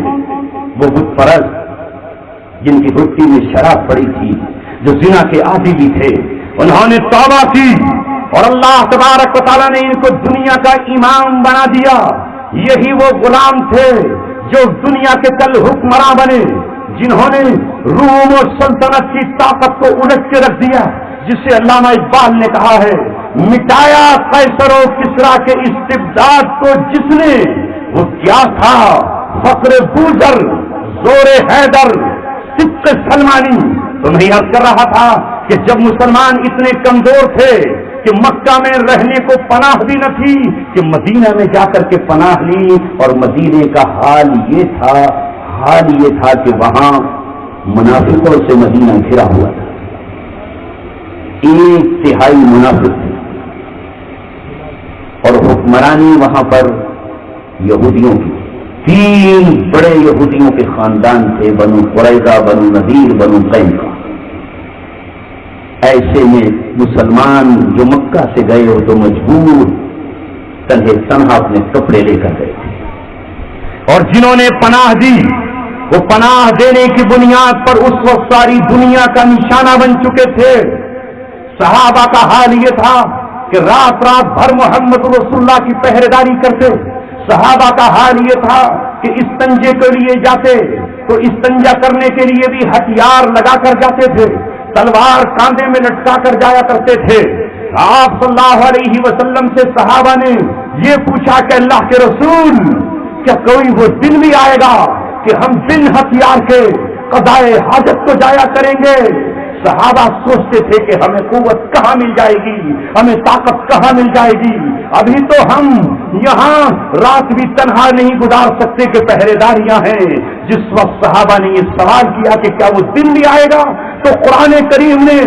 وہ بت پرست جن کی گٹی میں شراب پڑی تھی، جو زنا کے عادی بھی تھے، انہوں نے توبہ کی اور اللہ تبارک و تعالیٰ نے ان کو دنیا کا امام بنا دیا۔ یہی وہ غلام تھے جو دنیا کے کل حکمراں بنے، جنہوں نے روم اور سلطنت کی طاقت کو الٹ کے رکھ دیا، جسے علامہ اقبال نے کہا ہے، مٹایا قیصر و کسریٰ کے استبداد کو جس نے، وہ کیا تھا فخر بوذر، زور حیدر، صدق سلمانی۔ تو میں یاد کر رہا تھا کہ جب مسلمان اتنے کمزور تھے کہ مکہ میں رہنے کو پناہ بھی نہ تھی، کہ مدینہ میں جا کر کے پناہ لی، اور مدینے کا حال یہ تھا کہ وہاں منافقوں سے مدینہ گھرا ہوا تھا، 1/3 منافق تھے، اور حکمرانی وہاں پر یہودیوں کی، 3 بڑے یہودیوں کے خاندان تھے، بنو قریظہ، بنو نذیر، بنو قینقاع۔ ایسے میں مسلمان جو مکہ سے گئے ہو تو مجبور تنہا اپنے کپڑے لے کر گئے تھے، اور جنہوں نے پناہ دی، وہ پناہ دینے کی بنیاد پر اس وقت ساری دنیا کا نشانہ بن چکے تھے۔ صحابہ کا حال یہ تھا کہ رات بھر محمد رسول اللہ کی پہرےداری کرتے، صحابہ کا حال یہ تھا کہ استنجے کے لیے جاتے تو استنجا کرنے کے لیے بھی ہتھیار لگا کر جاتے تھے، تلوار کاندھے میں لٹکا کر جایا کرتے تھے۔ آپ صلی اللہ علیہ وسلم سے صحابہ نے یہ پوچھا کہ اللہ کے رسول، کیا کوئی وہ دن بھی آئے گا کہ ہم بن ہتھیار کے قضائے حاجت کو جایا کریں گے؟ صحابہ سوچتے تھے کہ ہمیں قوت کہاں مل جائے گی، ہمیں طاقت کہاں مل جائے گی، ابھی تو ہم یہاں رات بھی تنہا نہیں گزار سکتے کہ پہرے داریاں ہیں۔ جس وقت صحابہ نے یہ سوال کیا کہ کیا وہ دن بھی آئے گا، تو قرآن کریم نے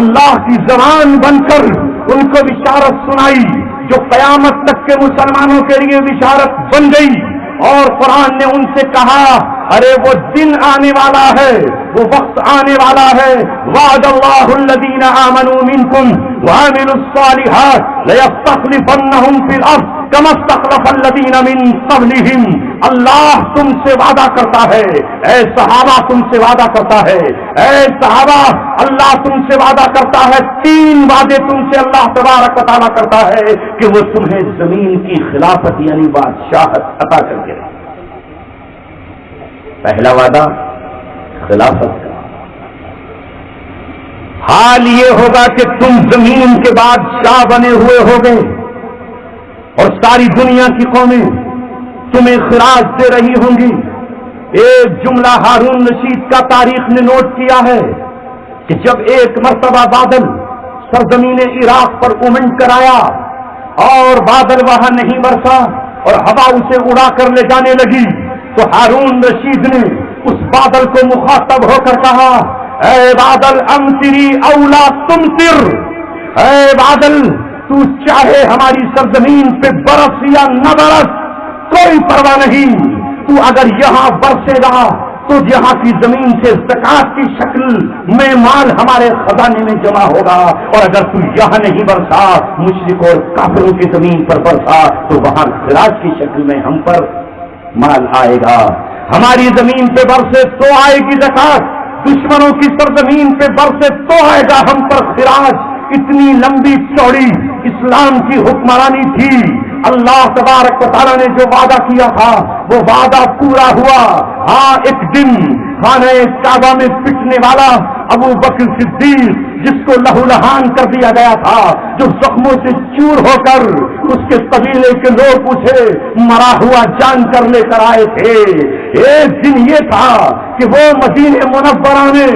اللہ کی زبان بن کر ان کو بشارت سنائی، جو قیامت تک کے مسلمانوں کے لیے بشارت بن گئی، اور قرآن نے ان سے کہا، ارے وہ دن آنے والا ہے، وہ وقت آنے والا ہے، وعد اللہ الذین آمنوا منکم وعملوا الصالحات لیستخلفنہم فی الارض کما استخلف الذین من قبلہم۔ اللہ تم سے وعدہ کرتا ہے، اے صحابہ تم سے وعدہ کرتا ہے، اے صحابہ اللہ تم سے وعدہ کرتا ہے، 3 وعدے تم سے اللہ تبارک و تعالیٰ کرتا ہے کہ وہ تمہیں زمین کی خلافت یعنی بادشاہت عطا کر کے رہے۔ پہلا وعدہ خلافت کا، حال یہ ہوگا کہ تم زمین کے بادشاہ بنے ہوئے ہوگے، اور ساری دنیا کی قومیں تمہیں خراج دے رہی ہوں گی۔ ایک جملہ ہارون رشید کا تاریخ نے نوٹ کیا ہے کہ جب ایک مرتبہ بادل سرزمین عراق پر امنڈ کر آیا اور بادل وہاں نہیں برسا اور ہوا اسے اڑا کر لے جانے لگی، تو ہارون رشید نے اس بادل کو مخاطب ہو کر کہا، اے بادل امطری اولا تمطر، اے بادل تو چاہے ہماری سرزمین پہ برس یا نہ برس کوئی پرواہ نہیں، تو اگر یہاں برسے گا تو یہاں کی زمین سے زکات کی شکل میں مال ہمارے خزانے میں جمع ہوگا، اور اگر تو یہاں نہیں برسا، مشرک اور کافروں کی زمین پر برسا، تو وہاں خراج کی شکل میں ہم پر مال آئے گا۔ ہماری زمین پہ برسے تو آئے گی زکات، دشمنوں کی سرزمین پہ برسے تو آئے گا ہم پر خراج۔ اتنی لمبی چوڑی اسلام کی حکمرانی تھی۔ اللہ تبارک و تعالیٰ نے جو وعدہ کیا تھا وہ وعدہ پورا ہوا۔ ہاں، ایک دن خانہ کعبہ میں پٹنے والا ابو بکر صدیق، جس کو لہو لہان کر دیا گیا تھا، جو زخموں سے چور ہو کر اس کے قبیلے کے لوگ اسے مرا ہوا جان کر لے کر آئے تھے، ایک دن یہ تھا کہ وہ مدینہ منورہ میں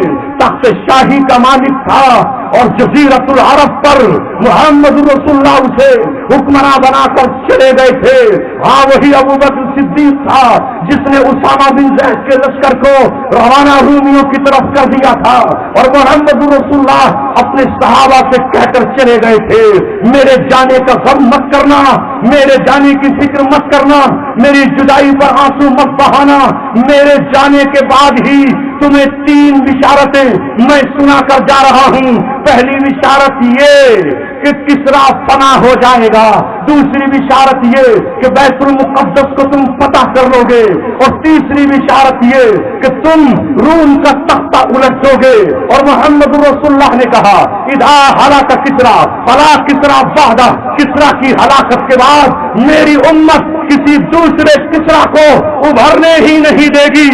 تخت شاہی کا مالک تھا، اور جزیرت العرب پر محمد رسول اللہ اسے حکمراں بنا کر چلے گئے تھے۔ ہاں، وہی ابو بکر صدیق تھا جس نے اسامہ بن زید کے لشکر کو روانہ رومیوں کی طرف کر دیا تھا، اور محمد رسول اللہ اپنے صحابہ سے کہہ کر چلے گئے تھے میرے جانے کا غم مت کرنا، میرے جانے کی فکر مت کرنا، میری جدائی پر آنسو مت بہانا، میرے جانے کے بعد ہی تمہیں 3 بشارتیں میں سنا کر جا رہا ہوں۔ پہلی بشارت یہ کہ کسریٰ فنا ہو جائے گا، دوسری بشارت یہ کہ بیت المقدس کو تم فتح کر لو گے، اور تیسری بشارت یہ کہ تم روم کا تختہ الٹ دو گے۔ اور محمد رسول اللہ نے کہا اذا ہلاک کسریٰ فلا کسریٰ بعدہ، کسریٰ کی ہلاکت کے بعد میری امت کسی دوسرے کسریٰ کو ابھرنے ہی نہیں دے گی۔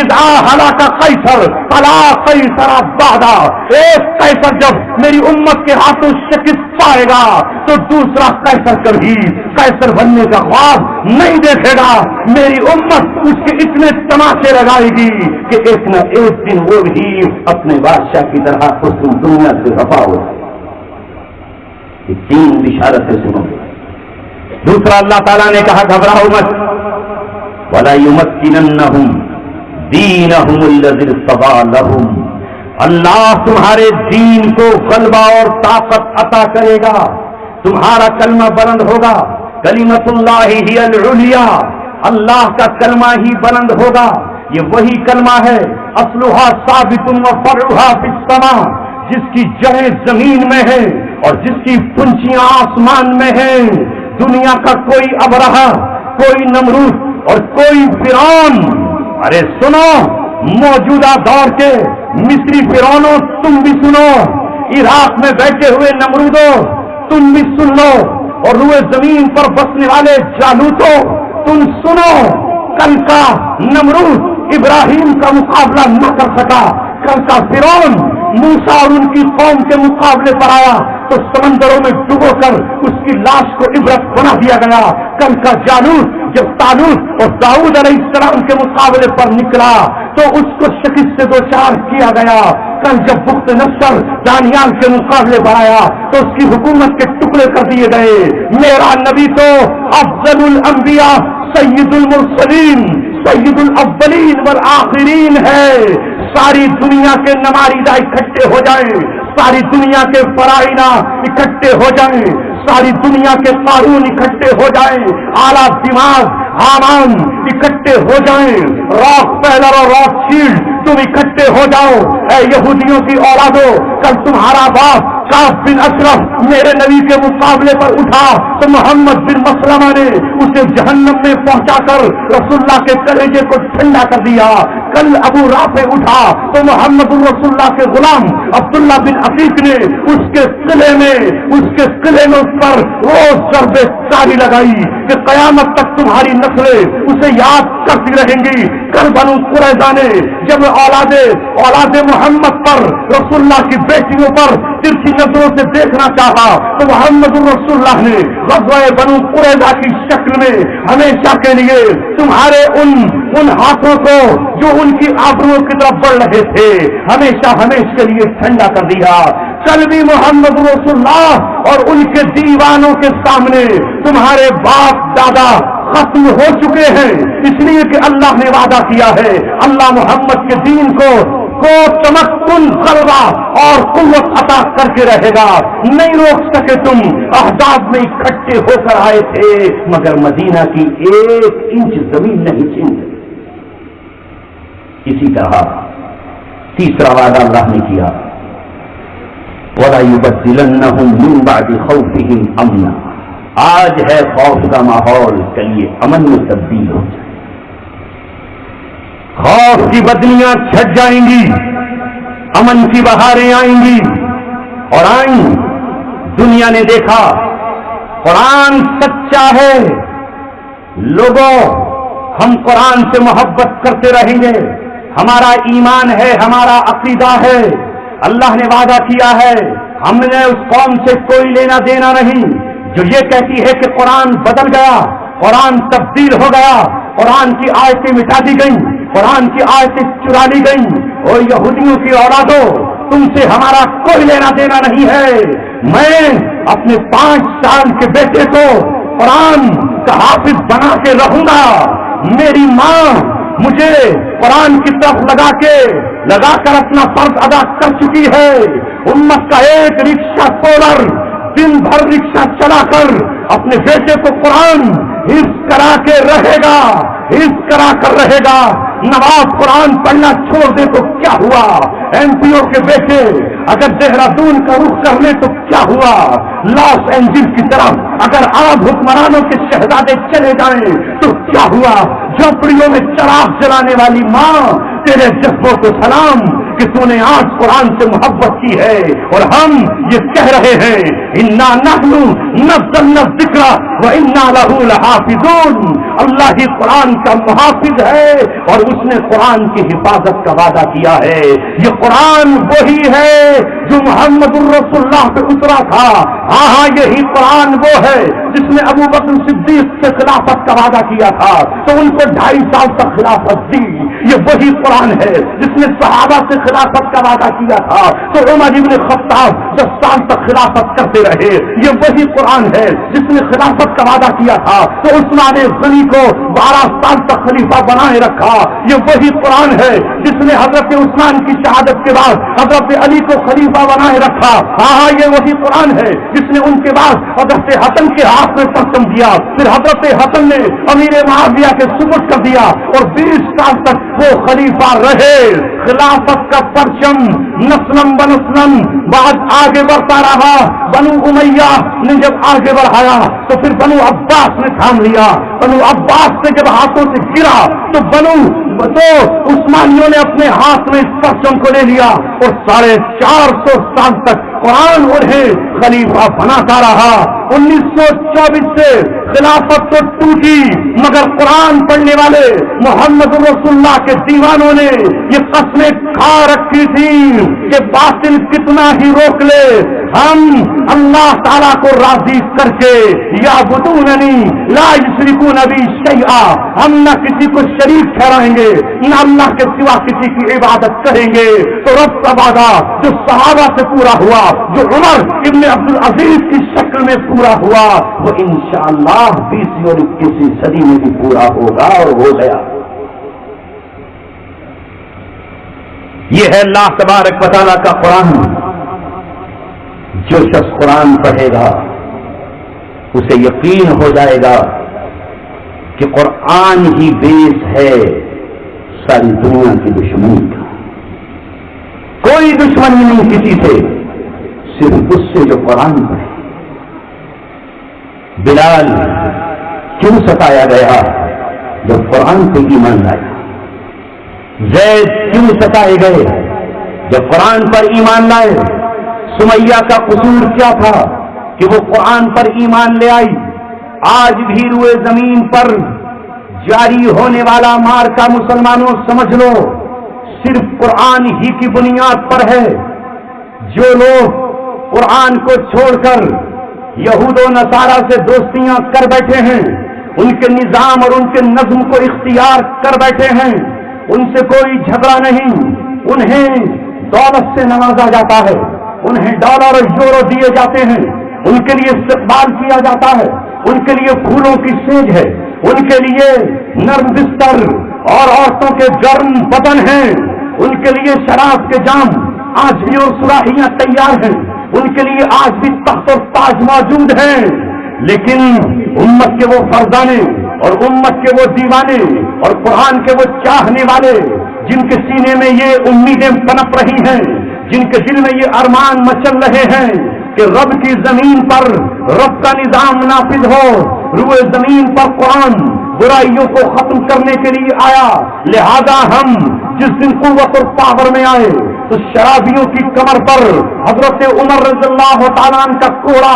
اذا ہلاک قیصر فلا قیصر بعدہ، ایک قیصر جب میری امت کے ہاتھوں شکست پائے گا تو دوسرا قیصر کبھی قیصر بننے کا خواب نہیں دیکھے گا۔ میری امت اس کے اتنے تماشے لگائے گی کہ ایک نہ ایک دن وہ بھی اپنے بادشاہ کی طرح اس دنیا سے رفع ہو جائے۔ یہ 3 بشارتیں سنو گے۔ دوسرا اللہ تعالیٰ نے کہا گھبراؤ مت، وَلَا يُمَكِّنَنَّهُمْ دِينَهُمُ الَّذِي ارْتَضَىٰ لَهُمْ، اللہ تمہارے دین کو غلبہ اور طاقت عطا کرے گا، تمہارا کلمہ بلند ہوگا، کلمۃ اللہ ہی العلیٰ، اللہ کا کلمہ ہی بلند ہوگا۔ یہ وہی کلمہ ہے اصلھا ثابت وفرعھا فی السماء، جس کی جڑیں زمین میں ہیں اور جس کی پنچیاں آسمان میں ہیں۔ دنیا کا کوئی ابرہہ، کوئی نمرود اور کوئی فرعون، ارے سنو موجودہ دور کے مصری فرعونوں تم بھی سنو، عراق میں بیٹھے ہوئے نمرودوں تم بھی سن لو، اور روئے زمین پر بسنے والے جالوتوں تم سنو، کل کا نمرود ابراہیم کا مقابلہ نہ کر سکا، کل کا فرعون موسیٰ اور ان کی قوم کے مقابلے پر آیا تو سمندروں میں ڈبو کر اس کی لاش کو عبرت بنا دیا گیا۔ کل کا جالوت جب طالوت اور داؤد علیہ السلام کے مقابلے پر نکلا تو اس کو شکست سے دوچار کیا گیا۔ کل جب بخت نصر دانیال کے مقابلے پر آیا تو اس کی حکومت کے ٹکڑے کر دیے گئے۔ میرا نبی تو افضل الانبیاء سید المرسلین سید الاولین والآخرین ہے۔ ساری دنیا کے نماریدہ اکٹھے ہو جائیں، ساری دنیا کے فرائنا اکٹھے ہو جائیں، ساری دنیا کے قارون اکٹھے ہو جائیں، اعلیٰ دماغ حامان اکٹھے ہو جائیں، راک فیلر اور راک شیلڈ تم اکٹھے ہو جاؤ، اے یہودیوں کی اولادو، کل تمہارا باپ کعب بن اشرف میرے نبی کے مقابلے پر اٹھا تو محمد بن مسلمہ نے اسے جہنم میں پہنچا کر رسول اللہ کے کلیجے کو ٹھنڈا کر دیا۔ کل ابو رافع اٹھا تو محمد رسول اللہ کے غلام عبداللہ بن عتیق نے اس کے قلعے میں اس پر روز ضرب ساری لگائی کہ قیامت تک تمہاری نسلیں اسے یاد کرتی رہیں گی۔ کل بنو قریظہ نے جب اولاد محمد پر رسول اللہ کی بیٹیوں پر ترچھی نظروں سے دیکھنا چاہا تو محمد رسول اللہ نے غزوہ بنو قریظہ کی شکل میں ہمیشہ کے لیے تمہارے ان ہاتھوں کو جو ان کی آبروؤں کی طرف بڑھ رہے تھے ہمیشہ کے لیے ٹھنڈا کر دیا۔ کل بھی محمد رسول اللہ اور ان کے دیوانوں کے سامنے تمہارے باپ دادا ختم ہو چکے ہیں، اس لیے کہ اللہ نے وعدہ کیا ہے اللہ محمد کے دین کو تمکن غلبہ اور قوت عطا کر کے رہے گا۔ نہیں روک سکے تم، احزاب میں اکٹھے ہو کر آئے تھے مگر مدینہ کی 1 انچ زمین نہیں چھین سکے۔ اسی طرح تیسرا وعدہ اللہ نے کیا وَلَا يُبَدِّلَنَّهُمْ مِنْ بَعْدِ خَوْفِهِمْ أَمْنًا، آج ہے خوف کا ماحول، چلیے امن میں تبدیل ہو جائے۔ خوف کی بدلیاں چھٹ جائیں گی، امن کی بہاریں آئیں گی اور آئیں۔ دنیا نے دیکھا قرآن سچا ہے، لوگوں ہم قرآن سے محبت کرتے رہیں گے، ہمارا ایمان ہے، ہمارا عقیدہ ہے، اللہ نے وعدہ کیا ہے، ہم نے اس قوم سے کوئی لینا دینا نہیں جو یہ کہتی ہے کہ قرآن بدل گیا، قرآن تبدیل ہو گیا، قرآن کی آیتیں مٹا دی گئیں، قرآن کی آیتیں چرا لی گئیں۔ اور یہودیوں کی اولادو، تم سے ہمارا کوئی لینا دینا نہیں ہے۔ میں اپنے 5 سال کے بیٹے کو قرآن کا حافظ بنا کے رہوں گا. میری ماں مجھے قرآن کی طرف لگا کر اپنا فرض ادا کر چکی ہے. امت کا ایک رکشہ سولر دن بھر رکشہ چلا کر اپنے بیٹے کو قرآن حفظ کرا کے رہے گا، حفظ کرا کر رہے گا. نواب قرآن پڑھنا چھوڑ دے تو کیا ہوا؟ ایم پی او کے بیٹے اگر دہرادون کا رخ کر لیں تو کیا ہوا؟ لاس اینجلس کی طرف اگر عرب حکمرانوں کے شہزادے چلے جائیں تو کیا ہوا؟ جھونپڑیوں میں چراغ جلانے والی ماں، تیرے جذبوں کو سلام کہ تو نے آج قرآن سے محبت کی ہے. اور ہم یہ کہہ رہے ہیں انا نحن نزلنا الذکر وانا لہ لحافظون. اللہ ہی قرآن کا محافظ ہے اور اس نے قرآن کی حفاظت کا وعدہ کیا ہے. یہ قرآن وہی ہے جو محمد الرسول اللہ پہ اترا تھا. ہاں یہی قرآن وہ ہے جس نے ابو بکر صدیق سے خلافت کا وعدہ کیا تھا تو ان کو 2.5 سال تک خلافت دی. یہ وہی قرآن ہے جس نے صحابہ سے خلافت کا وعدہ کیا تھا تو عمر ابن خطاب 10 سال تک خلافت کرتے رہے. یہ وہی قرآن ہے جس نے خلافت کا وعدہ کیا تھا تو عثمان غنی کو 12 سال تک خلیفہ بنائے رکھا. یہ وہی قرآن ہے جس نے حضرت عثمان کی شہادت کے بعد حضرت علی کو خلیفہ بنائے رکھا. ہاں یہ وہی قرآن ہے جس نے ان کے بعد حضرت حسن کے ہاتھ میں پرچم دیا، پھر حضرت حسن نے امیر معاویہ کے سپرد کر دیا اور 20 سال تک وہ خلیفہ رہے. خلافت کا پرچم نسلم بنسلم بعد آگے بڑھتا رہا. بنو امیہ نے جب آگے بڑھایا تو پھر بنو عباس نے تھام لیا. بنو عباس نے جب ہاتھوں سے گرا تو عثمانیوں نے اپنے ہاتھ میں اس پرچم کو لے لیا اور 450 سال تک قرآن انہیں خلیفہ بناتا رہا. 1924 سے خلافت تو ٹوٹی مگر قرآن پڑھنے والے محمد رسول اللہ کے دیوانوں نے یہ قسمیں کھا رکھی تھی کہ باطل کتنا ہی روک لے ہم اللہ تعالیٰ کو راضی کر کے یعبدوننی لا یشرکون بی شیئا، ہم نہ کسی کو شریک ٹھہرائیں گے نہ اللہ کے سوا کسی کی عبادت کریں گے. تو رب کا وعدہ جو صحابہ سے پورا ہوا، جو عمر ابن عبد العزیز کی شکل میں پورا ہوا، وہ انشاءاللہ 20 اور 21 صدی میں بھی پورا ہوگا اور ہو گیا. یہ ہے اللہ تبارک و تعالیٰ کا قرآن. جو شخص قرآن پڑھے گا اسے یقین ہو جائے گا کہ قرآن ہی بیس ہے ساری دنیا کی دشمنی کا. کوئی دشمنی نہیں کسی سے، صرف اس سے جو قرآن پڑھے. بلال کیوں ستایا گیا جب قرآن پہ ایمان لایا؟ زید کیوں ستائے گئے جب قرآن پر ایمان لائے؟ سمیہ کا قصور کیا تھا کہ وہ قرآن پر ایمان لے آئی؟ آج بھی روئے زمین پر جاری ہونے والا مار کا مسلمانوں سمجھ لو صرف قرآن ہی کی بنیاد پر ہے. جو لوگ قرآن کو چھوڑ کر یہود و نصارہ سے دوستیاں کر بیٹھے ہیں، ان کے نظام اور ان کے نظم کو اختیار کر بیٹھے ہیں، ان سے کوئی جھگڑا نہیں. انہیں دولت سے نوازا جاتا ہے، انہیں ڈالر اور یورو دیے جاتے ہیں، ان کے لیے استقبال کیا جاتا ہے، ان کے لیے پھولوں کی سیج ہے، ان کے لیے نرم بستر اور عورتوں کے گرم بدن ہیں، ان کے لیے شراب کے جام آج بھی اور سراہیاں تیار ہیں، ان کے لیے آج بھی تخت اور تاج موجود ہیں. لیکن امت کے وہ فرزانے اور امت کے وہ دیوانے اور قرآن کے وہ چاہنے والے جن کے سینے میں یہ امیدیں پنپ رہی ہیں، جن کے دل میں یہ ارمان مچل رہے ہیں کہ رب کی زمین پر رب کا نظام نافذ ہو، روئے زمین پر قرآن برائیوں کو ختم کرنے کے لیے آیا. لہذا ہم جس دن قوت اور پاور میں آئے تو شرابیوں کی کمر پر حضرت عمر رضی اللہ تعالیٰ عنہ کا کوڑا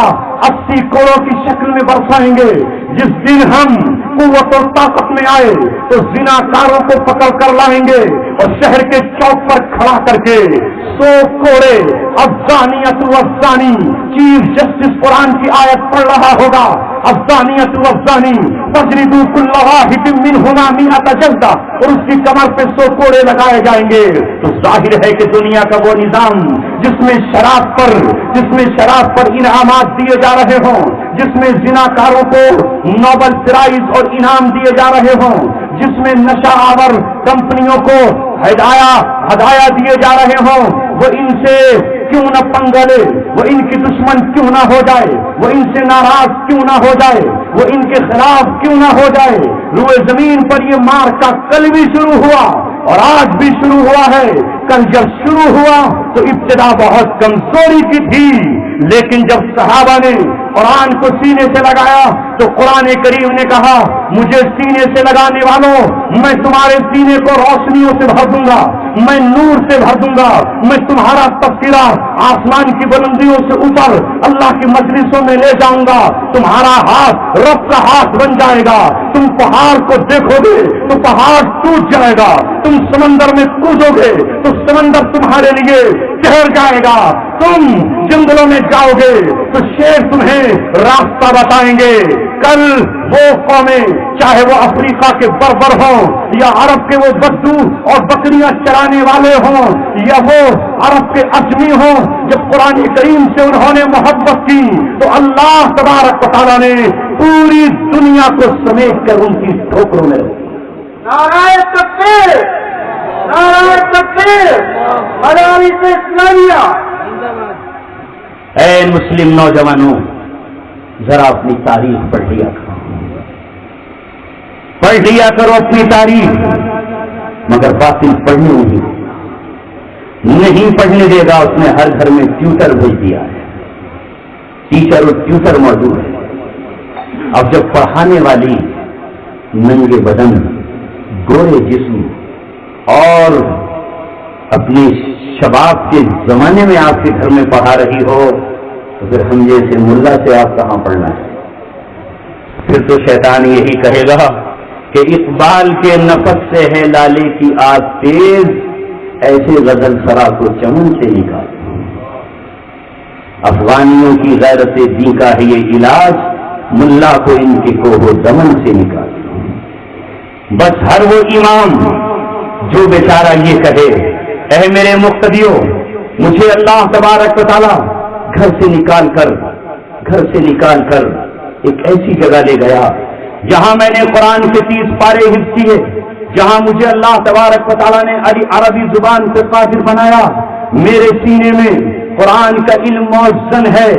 80 کوڑوں کی شکل میں برسائیں گے. جس دن ہم قوت اور طاقت میں آئے تو زناکاروں کو پکڑ کر لائیں گے اور شہر کے چوک پر کھڑا کر کے 100 کوڑے افزانیت وفزانی. چیف جسٹس قرآن کی آیت پڑھ رہا ہوگا، افزانیت وفزانی تجریدو کل واحد منہما 100 جلدہ، اور اس کی کمر پہ 100 کوڑے لگائے جائیں گے. تو ظاہر ہے کہ دنیا کا وہ نظام جس میں شراب پر انعامات دیے جا رہے ہوں، جس میں زناکاروں کو نوبل پرائز اور انعام دیے جا رہے ہوں، جس میں نشہ آور کمپنیوں کو ہدایہ دیے جا رہے ہوں، وہ ان سے کیوں نہ پنگا لے، وہ ان کی دشمن کیوں نہ ہو جائے، وہ ان سے ناراض کیوں نہ ہو جائے، وہ ان کے خلاف کیوں نہ ہو جائے۔ روئے زمین پر یہ مار کا کل بھی شروع ہوا اور آج بھی شروع ہوا ہے۔ کل جب شروع ہوا تو ابتدا بہت کمزوری کی تھی، لیکن جب صحابہ نے قرآن کو سینے سے لگایا تو قرآن کریم نے کہا، مجھے سینے سے لگانے والوں میں تمہارے سینے کو روشنیوں سے بھر دوں گا، میں نور سے بھر دوں گا، میں تمہارا تذکرہ آسمان کی بلندیوں سے اوپر اللہ کی مجلسوں میں لے جاؤں گا، تمہارا ہاتھ رب کا ہاتھ بن جائے گا، تم پہاڑ کو دیکھو گے تو پہاڑ ٹوٹ جائے گا، تم سمندر میں کودو گے تو سمندر تمہارے لیے ٹھہر جائے گا، تم جنگلوں میں جاؤ گے تو شیر تمہیں راستہ بتائیں گے۔ کل وہ قومیں چاہے وہ افریقہ کے بربر ہوں یا عرب کے وہ بدو اور بکریاں چرانے والے ہوں یا وہ عرب کے اجمی ہوں، جب قرآن کریم سے انہوں نے محبت کی تو اللہ تبارک و تعالیٰ نے پوری دنیا کو سمیٹ کر ان کی ٹھوکروں میں نعرہ تکبیر، نعرہ تکبیر، مدارس اسلامیہ۔ اے مسلم نوجوانوں، ذرا اپنی تاریخ پڑھ لیا کرو اپنی تاریخ، مگر باطل پڑھنے نہیں پڑھنے دے گا۔ اس نے ہر گھر میں ٹیوٹر بھیج دیا ہے، ٹیچر اور ٹیوٹر موجود ہے۔ اب جب پڑھانے والی ننگے بدن، گورے جسم اور اپنی شباب کے زمانے میں آپ کے گھر میں پڑھا رہی ہو تو پھر ہم جیسے ملا سے آپ کہاں پڑھنا ہے؟ پھر تو شیطان یہی کہے گا کہ اقبال کے نفس سے ہے لالے کی آگ تیز، ایسے غزل سرا کو چمن سے نکال۔ افغانیوں کی غیرت دین کا ہے یہ علاج، ملا کو ان کے کوہ دمن سے نکال۔ بس ہر وہ امام جو بیچارہ یہ کہے، اے میرے مقتدیوں، مجھے اللہ تبارک و تعالیٰ گھر سے نکال کر ایک ایسی جگہ لے گیا جہاں میں نے قرآن کے 30 پارے حفظ کیے، جہاں مجھے اللہ تبارک و تعالیٰ نے عربی زبان سے قادر بنایا، میرے سینے میں قرآن کا علم موزن ہے،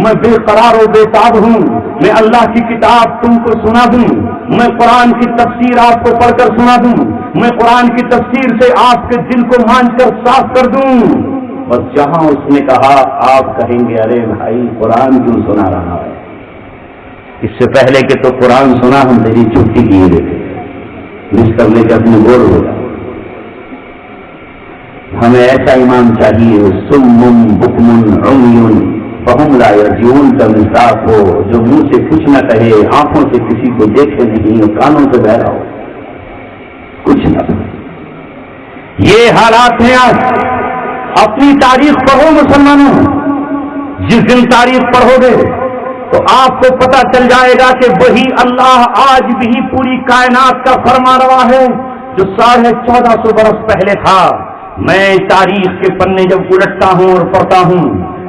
میں بے قرار و بے تاب ہوں، میں اللہ کی کتاب تم کو سنا دوں، میں قرآن کی تفسیر آپ کو پڑھ کر سنا دوں، میں قرآن کی تفسیر سے آپ کے دل کو مان کر صاف کر دوں۔ اور جہاں اس نے کہا، آپ کہیں گے ارے بھائی قرآن کیوں سنا رہا ہے؟ اس سے پہلے کہ تو قرآن سنا ہم تیری چٹکی کیے دیتے، مس کرنے کے اپنے گول ہو جائے۔ ہمیں ایسا امام چاہیے سم بکم عمی فہم لا یرجعون کا مزاج ہو، جو منہ سے کچھ نہ کہے، آنکھوں سے کسی کو دیکھے نہیں اور کانوں سے بہرا ہو، کچھ نہ کہے۔ یہ حالات ہیں آج۔ اپنی تاریخ پڑھو مسلمانوں، جس دن تاریخ پڑھو گے تو آپ کو پتہ چل جائے گا کہ وہی اللہ آج بھی پوری کائنات کا فرما روا ہے جو 1450 برس پہلے تھا۔ میں تاریخ کے پنے جب الٹتا ہوں اور پڑھتا ہوں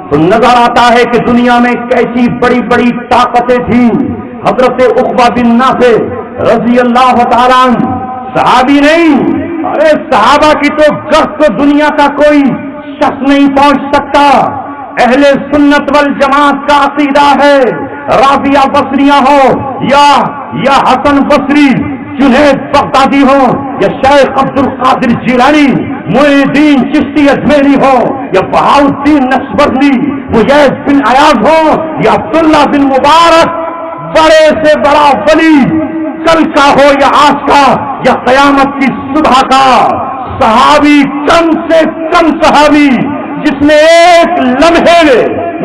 تو نظر آتا ہے کہ دنیا میں کیسی بڑی بڑی طاقتیں تھیں۔ حضرت عقبہ بن نافع رضی اللہ تعالیٰ عنہ صحابی نہیں، ارے صحابہ کی تو گرد کو دنیا کا کوئی شخص نہیں پہنچ سکتا۔ اہل سنت والجماعت کا عقیدہ ہے، رابعہ بصریہ ہو یا حسن بصری، جنید بغدادی ہو یا شیخ عبد القادر جیلانی، معین الدین چشتی اجمیری ہو یا بہاؤالدین نقشبندی، مجید بن ایاز ہو یا عبداللہ بن مبارک، بڑے سے بڑا ولی کل کا ہو یا آج کا یا قیامت کی صبح کا، صحابی کم سے کم صحابی جس نے ایک لمحے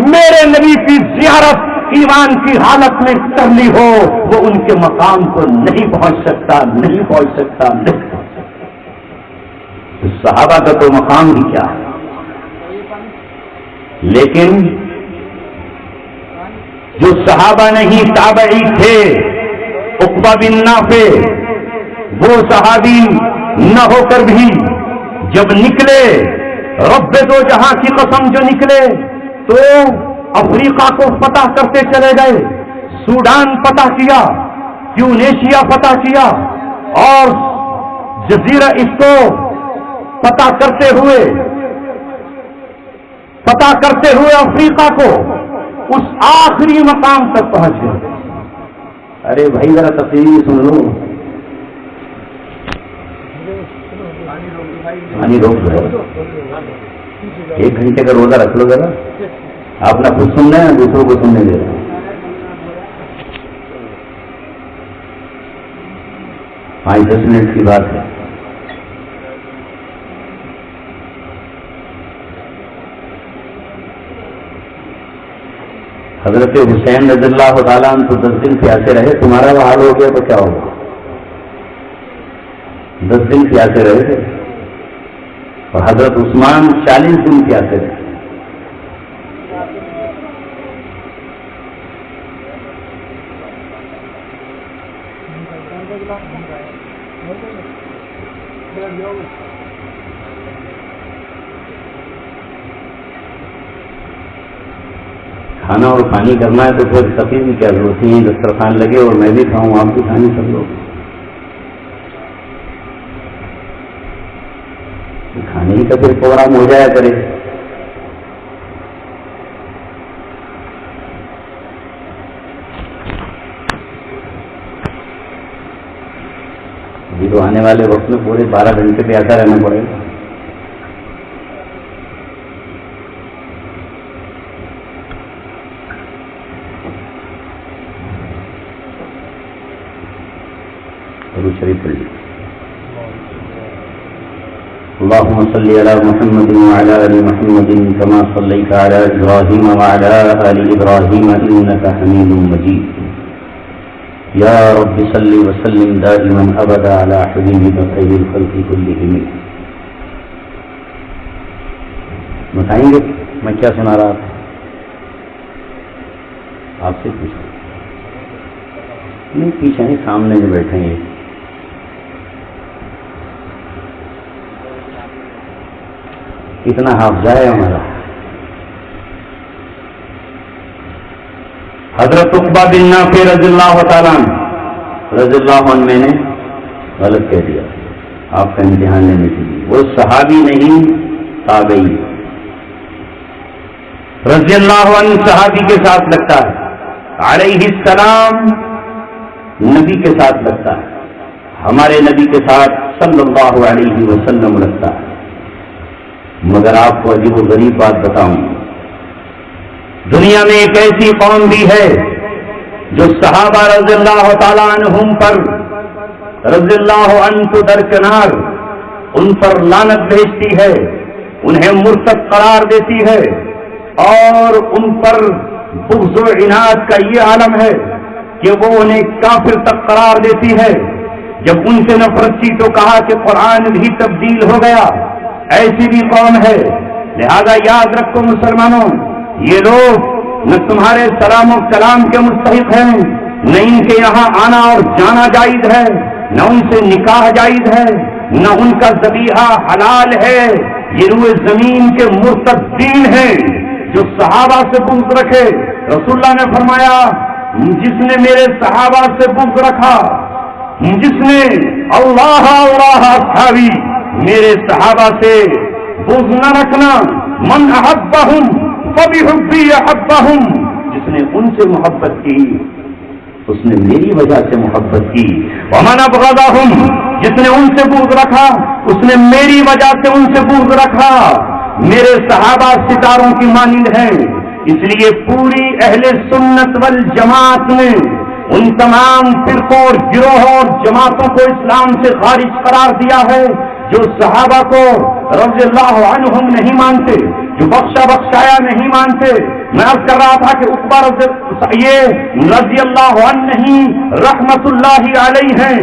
میرے نبی کی زیارت ایمان کی حالت میں کر لی ہو، وہ ان کے مقام کو نہیں پہنچ سکتا۔ صحابہ کا تو مقام ہی کیا ہے، لیکن جو صحابہ نہیں تابعی تھے، عقبہ بن نافع وہ صحابی نہ ہو کر بھی جب نکلے، رب دو جہاں کی قسم جو نکلے تو افریقہ کو فتح کرتے چلے گئے، سوڈان فتح کیا، ٹیونیشیا فتح کیا، اور جزیرہ اس کو فتح کرتے ہوئے افریقہ کو اس آخری مقام تک پہنچ گئے۔ ارے بھائی ذرا تفصیل سن لو، پانی روک دو، 1 گھنٹے کا روزہ رکھ لو ذرا، آپ نہ خود سن رہے ہیں دوسروں کو سننے دے رہے ہیں۔ 5-10 منٹ کی بات ہے۔ حضرت حسین رضی اللہ تعالیٰ عنہ تو 10 دن پیاسے رہے، تمہارا وہ حال ہو گیا تو کیا ہوگا؟ 10 دن پیاسے رہے تھے، اور حضرت عثمان 40 دن پیاسے رہے۔ کھانا اور پانی کرنا ہے تو پھر تفریح کی کیا ضرورت ہے؟ دسترخوان لگے اور میں بھی کھاؤں، آپ بھی کھانے سب لوگ، کھانے ہی کا پھر پروگرام ہو جایا کرے۔ ابھی تو آنے والے وقت میں پورے 12 گھنٹے پہ ایسا رہنا پڑے گا۔ شریف پڑھ لیجیے۔ اللهم صل على محمد وعلى آل محمد كما صليت على إبراهيم وعلى آل إبراهيم إنك حميد مجيد يا رب صل وسلم دائما أبدا على حبيبك خير الخلق كلهم۔ بتائیں گے میں کیا سنا رہا تھا؟ آپ سے پوچھا نہیں، پیچھے نہیں، سامنے جو بیٹھے ہیں اتنا حافظہ ہے ہمارا۔ حضرت عقبہ بن نافع رضی اللہ تعالیٰ رضی اللہ عنہ میں نے غلط کہہ دیا آپ کا امتحان لینے کے لیے، وہ صحابی نہیں تابعی۔ رضی اللہ عنہ صحابی کے ساتھ لگتا ہے، علیہ السلام نبی کے ساتھ لگتا ہے، ہمارے نبی کے ساتھ صلی اللہ علیہ وسلم لگتا ہے۔ مگر آپ کو عجیب و غریب بات بتاؤں، دنیا میں ایک ایسی قوم بھی ہے جو صحابہ رضی اللہ تعالیٰ عنہم پر رضی اللہ عنہ کو درکنار ان پر لعنت بھیجتی ہے، انہیں مرتد قرار دیتی ہے، اور ان پر بغض و عناد کا یہ عالم ہے کہ وہ انہیں کافر تک قرار دیتی ہے۔ جب ان سے نفرت کی تو کہا کہ قرآن بھی تبدیل ہو گیا۔ ایسی بھی قوم ہے، لہذا یاد رکھو مسلمانوں، یہ لوگ نہ تمہارے سلام و کلام کے مستحق ہیں، نہ ان کے یہاں آنا اور جانا جائز ہے، نہ ان سے نکاح جائز ہے، نہ ان کا ذبیحہ حلال ہے۔ یہ روئے زمین کے مرتدین ہیں جو صحابہ سے بغض رکھے۔ رسول اللہ نے فرمایا، جس نے میرے صحابہ سے بغض رکھا، جس نے اللہ اصحابی میرے صحابہ سے بغض نہ رکھنا، من احبہم فبحبی احبہم، جس نے ان سے محبت کی اس نے میری وجہ سے محبت کی، ومن ابغضہم، جس نے ان سے بغض رکھا اس نے میری وجہ سے ان سے بغض رکھا۔ میرے صحابہ ستاروں کی مانند ہیں، اس لیے پوری اہل سنت والجماعت نے ان تمام فرقوں اور گروہوں اور جماعتوں کو اسلام سے خارج قرار دیا ہے جو صحابہ کو رضی اللہ عنہم نہیں مانتے، جو بخشا بخشایا نہیں مانتے۔ میں عرض کر رہا تھا کہ عقبہ یہ رضی اللہ عنہ نہیں، رحمت اللہ علیہ ہیں،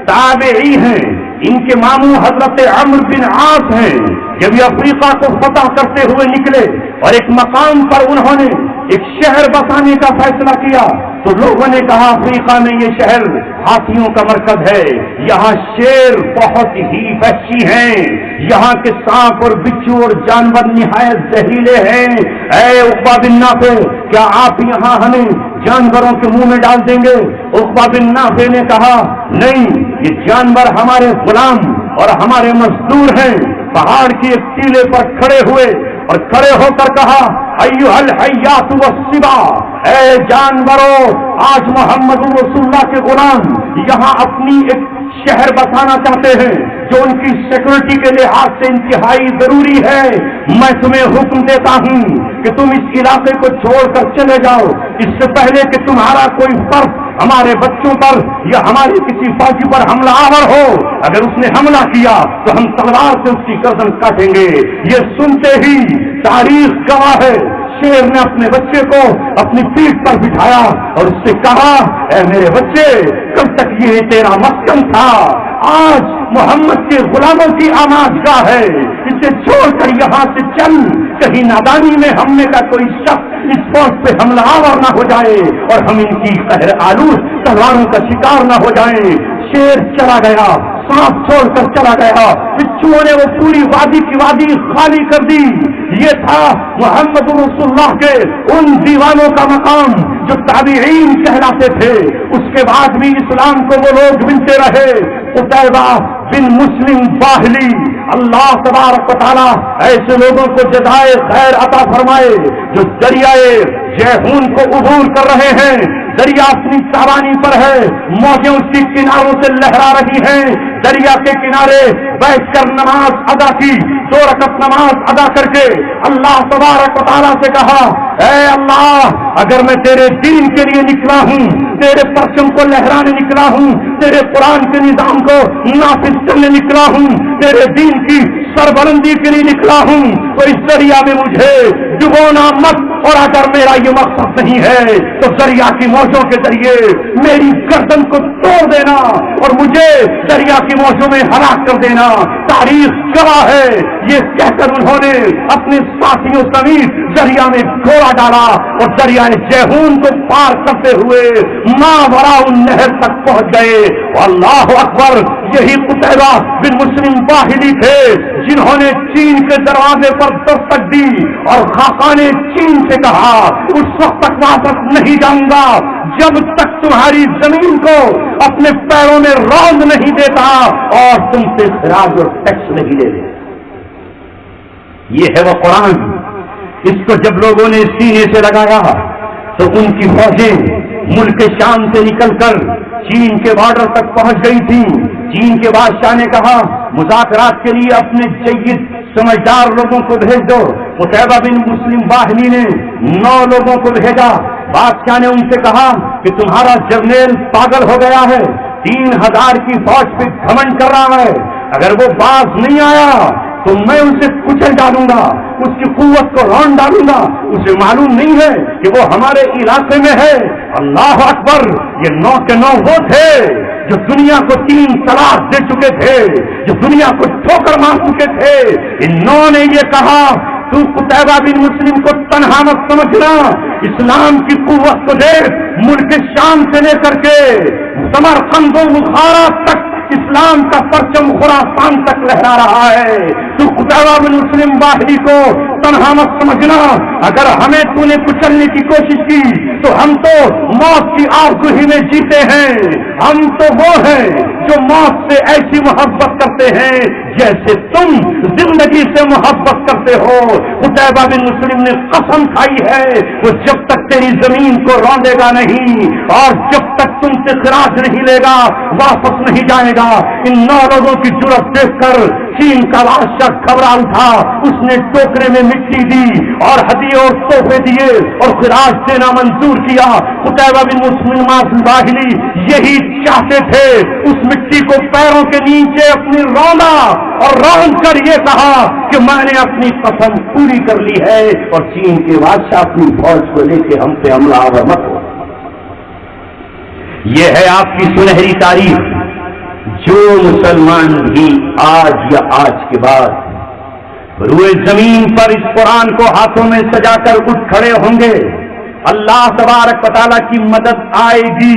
تابعی ہیں، ان کے ماموں حضرت عمرو بن عاص ہیں۔ جب یہ افریقہ کو فتح کرتے ہوئے نکلے اور ایک مقام پر انہوں نے ایک شہر بسانے کا فیصلہ کیا تو لوگوں نے کہا افریقہ میں یہ شہر ہاتھیوں کا مرکز ہے، یہاں شیر بہت ہی وحشی ہیں، یہاں کے سانپ اور بچھو اور جانور نہایت زہریلے ہیں۔ اے عقبہ بن نافع، کیا آپ یہاں ہمیں جانوروں کے منہ میں ڈال دیں گے۔ عقبہ بن نافع نے کہا نہیں، یہ جانور ہمارے غلام اور ہمارے مزدور ہیں۔ پہاڑ کی ایک ٹیلے پر کھڑے ہوئے اور کھڑے ہو کر کہا ایھا الحیات والسباع، اے جانوروں، آج محمد رسول اللہ کے غلام یہاں اپنی ایک شہر بسانا چاہتے ہیں جو ان کی سیکورٹی کے لحاظ سے انتہائی ضروری ہے۔ میں تمہیں حکم دیتا ہوں کہ تم اس علاقے کو چھوڑ کر چلے جاؤ، اس سے پہلے کہ تمہارا کوئی فرد ہمارے بچوں پر یا ہمارے کسی فوجی پر حملہ آور ہو۔ اگر اس نے حملہ کیا تو ہم تلوار سے اس کی گردن کاٹیں گے۔ یہ سنتے ہی تاریخ گواہ ہے، شیر نے اپنے بچے کو اپنی پیٹھ پر بٹھایا اور اس سے کہا اے میرے بچے، کب تک یہ تیرا مسکن تھا؟ آج محمد کے غلاموں کی آماج گاہ ہے، اسے چھوڑ کر یہاں سے چل، کہیں نادانی میں ہمنے کا کوئی شخص اس فوج پہ حملہ آور نہ ہو جائے اور ہم ان کی قہر آلود تلواروں کا شکار نہ ہو جائیں۔ شیر چلا گیا، سانپ چھوڑ کر چلا گیا، بچھوؤں نے وہ پوری وادی کی وادی خالی کر دی۔ یہ تھا محمد رسول اللہ کے ان دیوانوں کا مقام جو تابعین کہلاتے تھے۔ اس کے بعد بھی اسلام کو وہ لوگ ملتے رہے۔ قتیبہ بن مسلم باہلی، اللہ تبارک و تعالیٰ ایسے لوگوں کو جزائے خیر عطا فرمائے جو دریائے جیہون کو عبور کر رہے ہیں۔ دریا اپنی تابانی پر ہے، موجیں اس کی کناروں سے لہرا رہی ہیں۔ دریا کے کنارے بیٹھ کر نماز ادا کی، 2 رکعت نماز ادا کر کے اللہ تبارک و تعالیٰ سے کہا اے اللہ، اگر میں تیرے دین کے لیے نکلا ہوں، تیرے پرچم کو لہرانے نکلا ہوں، تیرے قرآن کے نظام کو نافذ کرنے نکلا ہوں، تیرے دین کی سربلندی کے لیے نکلا ہوں، تو اس دریا میں مجھے ڈبونا مت، اور اگر میرا یہ مقصد نہیں ہے تو دریا کی موجوں کے ذریعے میری گردن کو توڑ دینا اور مجھے دریا کی موجوں میں ہلاک کر دینا۔ تاریخ گواہ ہے، یہ کہہ کر انہوں نے اپنے ساتھیوں سمیت دریا میں گھوڑا ڈالا اور دریائے جیہون کو پار کرتے ہوئے ماوراء النہر تک پہنچ گئے۔ اللہ اکبر! یہی قتیبہ بن مسلم باہلی تھے جنہوں نے چین کے دروازے پر دستک دی اور خاقان نے چین سے کہا اس وقت تک واپس نہیں جاؤں گا جب تک تمہاری زمین کو اپنے پیروں میں روند نہیں دیتا اور تم سے خراج اور ٹیکس نہیں لے لیتا۔ یہ ہے وہ قرآن، اس کو جب لوگوں نے سینے سے لگایا تو ان کی فوجیں ملک شام سے نکل کر چین کے بارڈر تک پہنچ گئی تھی۔ چین کے بادشاہ نے کہا مذاکرات کے لیے اپنے جید سمجھدار لوگوں کو بھیج دو۔ قتیبہ بن مسلم باہلی نے 9 لوگوں کو بھیجا۔ بادشاہ نے ان سے کہا کہ تمہارا جرنیل پاگل ہو گیا ہے، 3000 کی فوج پہ گھمنڈ کر رہا ہے، اگر وہ باز نہیں آیا تو میں اسے کچل ڈالوں گا، اس کی قوت کو رون ڈالوں گا، اسے معلوم نہیں ہے کہ وہ ہمارے علاقے میں ہے۔ اللہ اکبر! یہ 9 کے 9 وہ تھے جو دنیا کو 3 طلاق دے چکے تھے، جو دنیا کو ٹھوکر مار چکے تھے۔ ان 9 نے یہ کہا تو قتیبہ بن مسلم کو تنہا مت سمجھنا، اسلام کی قوت کو دیکھ، ملک شام سے لے کر کے سمرقند و بخارا تک اسلام کا پرچم خراسان تک لہرا رہا ہے۔ تو قتیبہ بن مسلم باہلی کو تنہا مت سمجھنا، اگر ہمیں تو نے کچلنے کی کوشش کی تو ہم تو موت کی آرزو میں جیتے ہیں، ہم تو وہ ہیں جو موت سے ایسی محبت کرتے ہیں جیسے تم زندگی سے محبت کرتے ہو۔ قتیبہ بن مسلم نے قسم کھائی ہے وہ جب تک تیری زمین کو روندے گا نہیں اور جب تک تم سے خراج نہیں لے گا واپس نہیں جائے گا۔ ان 9 لوگوں کی جرأت دیکھ کر چین کا بادشاہ گھبرا اٹھا، اس نے ٹوکرے میں مٹی دی اور ہدیے اور تحفے دیے اور خراج دینا منظور کیا۔ قتیبہ بن مسلم باہلی یہی چاہتے تھے، اس مٹی کو پیروں کے نیچے اپنی روندا اور رون کر یہ کہا کہ میں نے اپنی قسم پوری کر لی ہے اور چین کے بادشاہ اپنی فوج کو لے کے ہم پہ حملہ آور مت ہو۔ یہ ہے آپ کی سنہری تاریخ۔ جو مسلمان بھی آج یا آج کے بعد روئے زمین پر اس قرآن کو ہاتھوں میں سجا کر اٹھ کھڑے ہوں گے، اللہ تبارک و تعالیٰ کی مدد آئے گی۔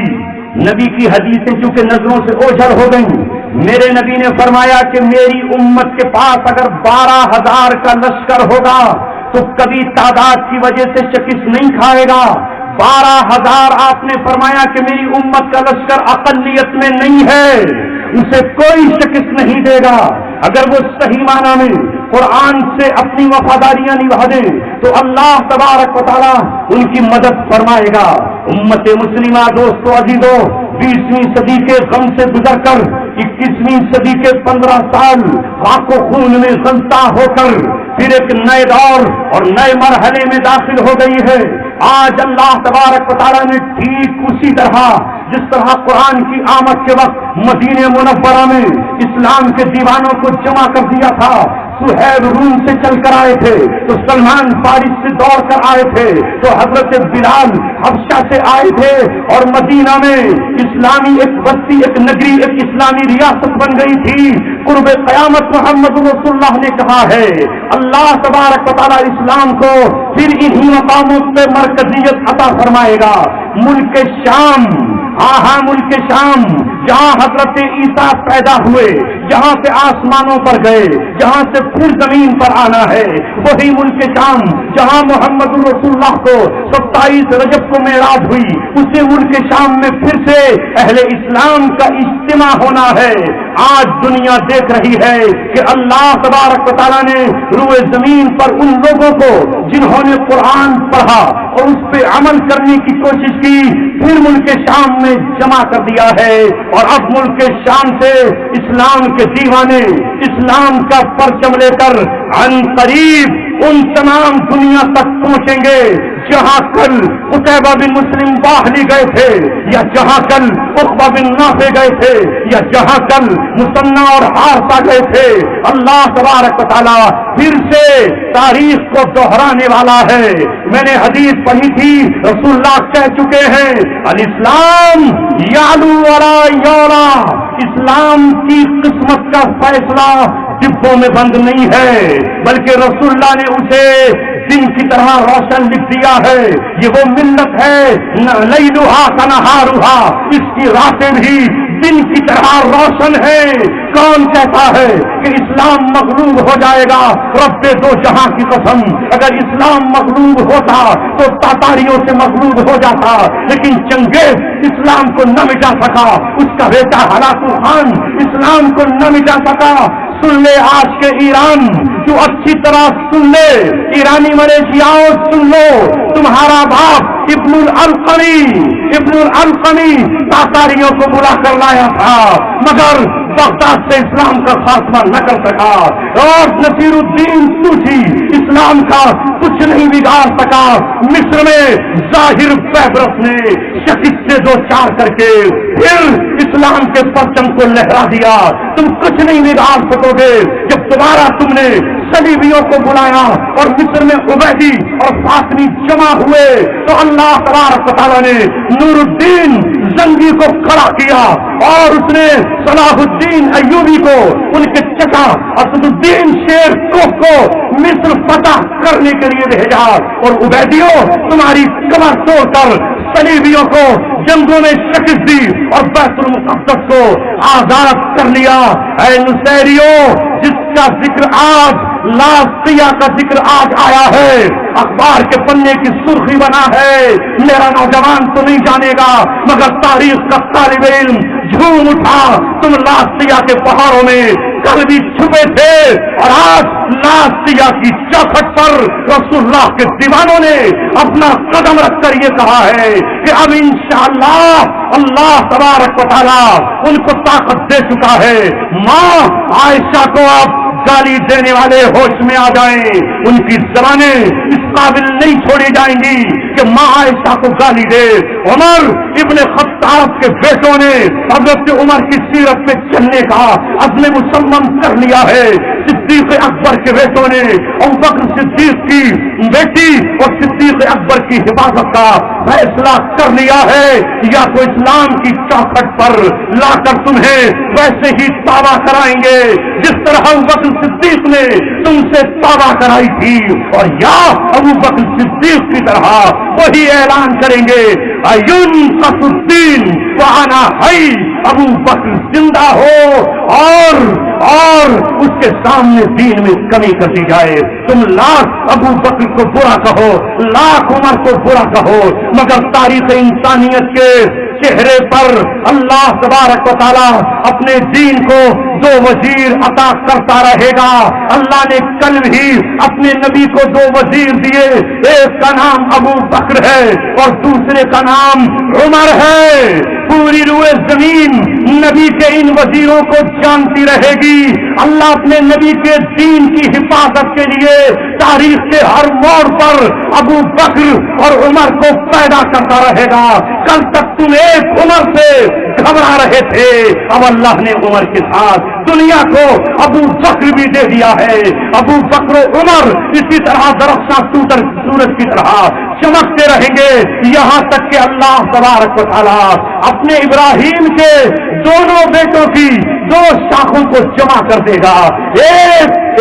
نبی کی حدیثیں چونکہ نظروں سے اوجھل ہو گئیں، میرے نبی نے فرمایا کہ میری امت کے پاس اگر 12,000 کا لشکر ہوگا تو کبھی تعداد کی وجہ سے شکست نہیں کھائے گا، 12,000 آپ نے فرمایا کہ میری امت کا لشکر اقلیت میں نہیں ہے، اسے کوئی شکست نہیں دے گا اگر وہ صحیح معنی میں قرآن سے اپنی وفاداریاں نبھا دے تو اللہ تبارک و تعالیٰ ان کی مدد فرمائے گا۔ امت مسلمہ دوستو عزیزو، 20ویں صدی کے غم سے گزر کر 21ویں صدی کے 15 سال خاک و خون میں غلطہ ہو کر پھر ایک نئے دور اور نئے مرحلے میں داخل ہو گئی ہے۔ آج اللہ تبارک و تعالیٰ نے ٹھیک اسی طرح جس طرح قرآن کی آمد کے وقت مدینہ منورہ میں اسلام کے دیوانوں کو جمع کر دیا تھا۔ سہیب روم سے چل کر آئے تھے تو سلمان فارس سے دوڑ کر آئے تھے تو حضرت بلال حبشہ سے آئے تھے، اور مدینہ میں اسلامی ایک بستی، ایک نگری، ایک اسلامی ریاست بن گئی تھی۔ قرب قیامت محمد رسول اللہ نے کہا ہے اللہ تبارک و تعالیٰ اسلام کو پھر انہی مقاموں پہ مرکزیت عطا فرمائے گا۔ ملک شام، ہاں ملک شام، جہاں حضرت عیسیٰ پیدا ہوئے، جہاں سے آسمانوں پر گئے، جہاں سے پھر زمین پر آنا ہے، وہی ملک شام جہاں محمد رسول اللہ کو 27 رجب کو معراج ہوئی، اسی ملک شام میں پھر سے اہل اسلام کا اجتماع ہونا ہے۔ آج دنیا دیکھ رہی ہے کہ اللہ تبارک و تعالیٰ نے روئے زمین پر ان لوگوں کو جنہوں نے قرآن پڑھا اور اس پہ عمل کرنے کی کوشش کی پھر ملک شام میں جمع کر دیا ہے، اور اب ملک شام سے اسلام کے دیوانے اسلام کا پرچم لے کر عن قریب ان تمام دنیا تک پہنچیں گے جہاں کل قتیبہ بن مسلم باہلی گئے تھے، یا جہاں کل عقبہ بن نافع گئے تھے، یا جہاں کل مثنیٰ اور حارثہ گئے تھے۔ اللہ تبارک و تعالیٰ پھر سے تاریخ کو دہرانے والا ہے۔ میں نے حدیث پڑھی تھی، رسول اللہ کہہ چکے ہیں الاسلام یعلو ولا یعلا، اسلام کی قسمت کا فیصلہ ڈبوں میں بند نہیں ہے، بلکہ رسول اللہ نے اسے دن کی طرح روشن لکھ دیا ہے۔ یہ وہ ملت ہے لیلھا کنہارھا، اس کی راتیں بھی دن کی طرح روشن ہے۔ کون کہتا ہے کہ اسلام مغلوب ہو جائے گا؟ رب دو جہاں کی قسم، اگر اسلام مغلوب ہوتا تو تاتاریوں سے مغلوب ہو جاتا، لیکن چنگیز اسلام کو نہ مٹا سکا، اس کا بیٹا ہلاکو خان اسلام کو نہ مٹا سکا۔ سن لے آج کے ایران، جو اچھی طرح سن لے، ایرانی ملیشیاؤں سن لو، تمہارا باپ ابن العلقمی تاتاریوں کو بلا کر لایا تھا، مگر بغداد سے اسلام کا خاتمہ نہ کر سکا، اور نصیر الدین توسی اسلام کا کچھ نہیں بگاڑ سکا۔ مصر میں ظاہر بیبرس نے شکست سے 2-4 کر کے پھر اسلام کے پرچم کو لہرا دیا۔ تم کچھ نہیں بگاڑ سکو گے۔ جب دوبارہ تم نے صلیبیوں کو بلایا اور مصر میں عبیدی اور فاطمی جمع ہوئے تو اللہ تبارک و تعالیٰ نے نور الدین زنگی کو کھڑا کیا، اور اس نے صلاح الدین ایوبی کو، ان کے چچا اسد الدین شیر کوہ کو مصر فتح کرنے کے لیے بھیجا، اور عبیدیوں تمہاری کمر توڑ کر صلیبیوں کو جنگوں میں شکست دی اور بیت المقدس کو آزاد کر لیا۔ اے نصیریوں، جس کا ذکر آج لاسیا کا ذکر آج آیا ہے، اخبار کے پنے کی سرخی بنا ہے، میرا نوجوان تو نہیں جانے گا مگر تاریخ کا طالب علم جھوم اٹھا۔ تم لاسیا کے پہاڑوں میں کل بھی چھپے تھے، اور آج لاسیا کی چوکھٹ پر رسول اللہ کے دیوانوں نے اپنا قدم رکھ کر یہ کہا ہے کہ اب انشاءاللہ اللہ تبارک و تعالیٰ ان کو طاقت دے چکا ہے۔ ماں عائشہ کو اب گالی دینے والے ہوش میں آ جائیں، ان کی زبانیں اس قابل نہیں چھوڑی جائیں گی کہ ماں عائشہ کو گالی دے۔ عمر ابن خطاب کے بیٹوں نے حضرت عمر کی سیرت پہ چلنے کا عزم مصمم کر لیا ہے۔ صدیق اکبر کے بیٹوں نے ابوبکر صدیق کی بیٹی اور صدیق اکبر کی حفاظت کا فیصلہ کر لیا ہے، یا تو اسلام کی چوکھٹ پر لا کر تمہیں ویسے ہی توبہ کرائیں گے جس طرح ابوبکر صدیق نے تم سے توبہ کرائی تھی، اور یا ابوبکر صدیق کی طرح وہی اعلان کریں گے الدین وانا حی، ابو بکر زندہ ہو اور اور اس کے سامنے دین میں کمی کر دی جائے. تم لاکھ ابو بکر کو برا کہو, لاکھ عمر کو برا کہو, مگر تاریخ انسانیت کے چہرے پر اللہ تبارک و تعالی اپنے دین کو دو وزیر عطا کرتا رہے گا. اللہ نے کل بھی اپنے نبی کو دو وزیر دیے, ایک کا نام ابو بکر ہے اور دوسرے کا نام عمر ہے. پوری روئے زمین نبی کے ان وزیروں کو جانتی رہے گی. اللہ اپنے نبی کے دین کی حفاظت کے لیے تاریخ کے ہر موڑ پر ابو بکر اور عمر کو پیدا کرتا رہے گا. کل تک تم ایک عمر سے گھبرا رہے تھے, اب اللہ نے عمر کے ساتھ دنیا کو ابو بکر بھی دے دیا ہے. ابو بکر و عمر اسی طرح درخشاں سورج کی طرح چمکتے رہیں گے یہاں تک کہ اللہ تبارک و تعالی اپنے ابراہیم کے دونوں بیٹوں کی دو شاخوں کو جمع کر دے گا.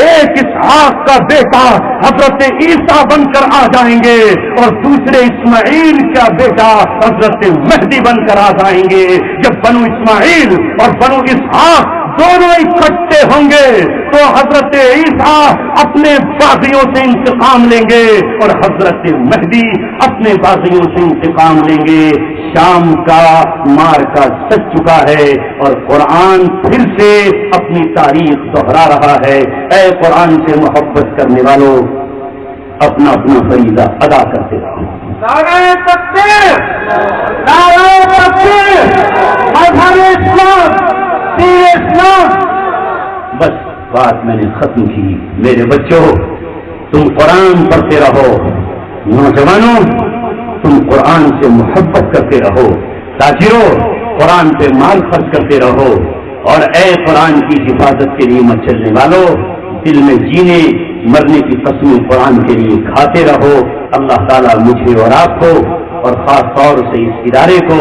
ایک اسحاق کا بیٹا حضرت عیسیٰ بن کر آ جائیں گے اور دوسرے اسماعیل کا بیٹا حضرت مہدی بن کر آ جائیں گے. جب بنو اسماعیل اور بنو اسحاق دونوں اکٹھے ہوں گے تو حضرت عیسیٰ اپنے باغیوں سے انتقام لیں گے اور حضرت مہدی اپنے باغیوں سے انتقام لیں گے. شام کا مارکا سچ چکا ہے اور قرآن پھر سے اپنی تاریخ دہرا رہا ہے. اے قرآن سے محبت کرنے والوں, اپنا اپنا فریضہ ادا کرتے رہو. نعرہ تکبیر, نعرہ تکبیر, مذہب اسلام, دین اسلام. بس بات میں نے ختم کی. میرے بچوں, تم قرآن پڑھتے رہو. نوجوانوں, تم قرآن سے محبت کرتے رہو. تاجروں, قرآن پہ مال خرچ کرتے رہو. اور اے قرآن کی حفاظت کے لیے مت چلنے والوں, دل میں جینے مرنے کی قسمیں قرآن کے لیے کھاتے رہو. اللہ تعالیٰ مجھے اور آپ کو اور خاص طور سے اس ادارے کو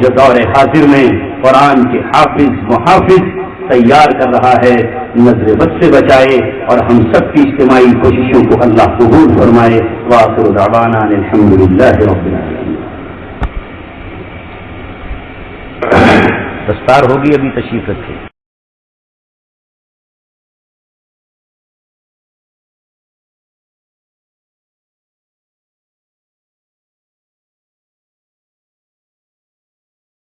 جو دور حاضر میں قرآن کے حافظ محافظ تیار کر رہا ہے, نظر بد سے بچائے اور ہم سب کی اجتماعی کوششوں کو اللہ قبول فرمائے. وآخر دعوانا الحمدللہ رب العالمین. دستار ہوگی, ابھی تشریف رکھیں.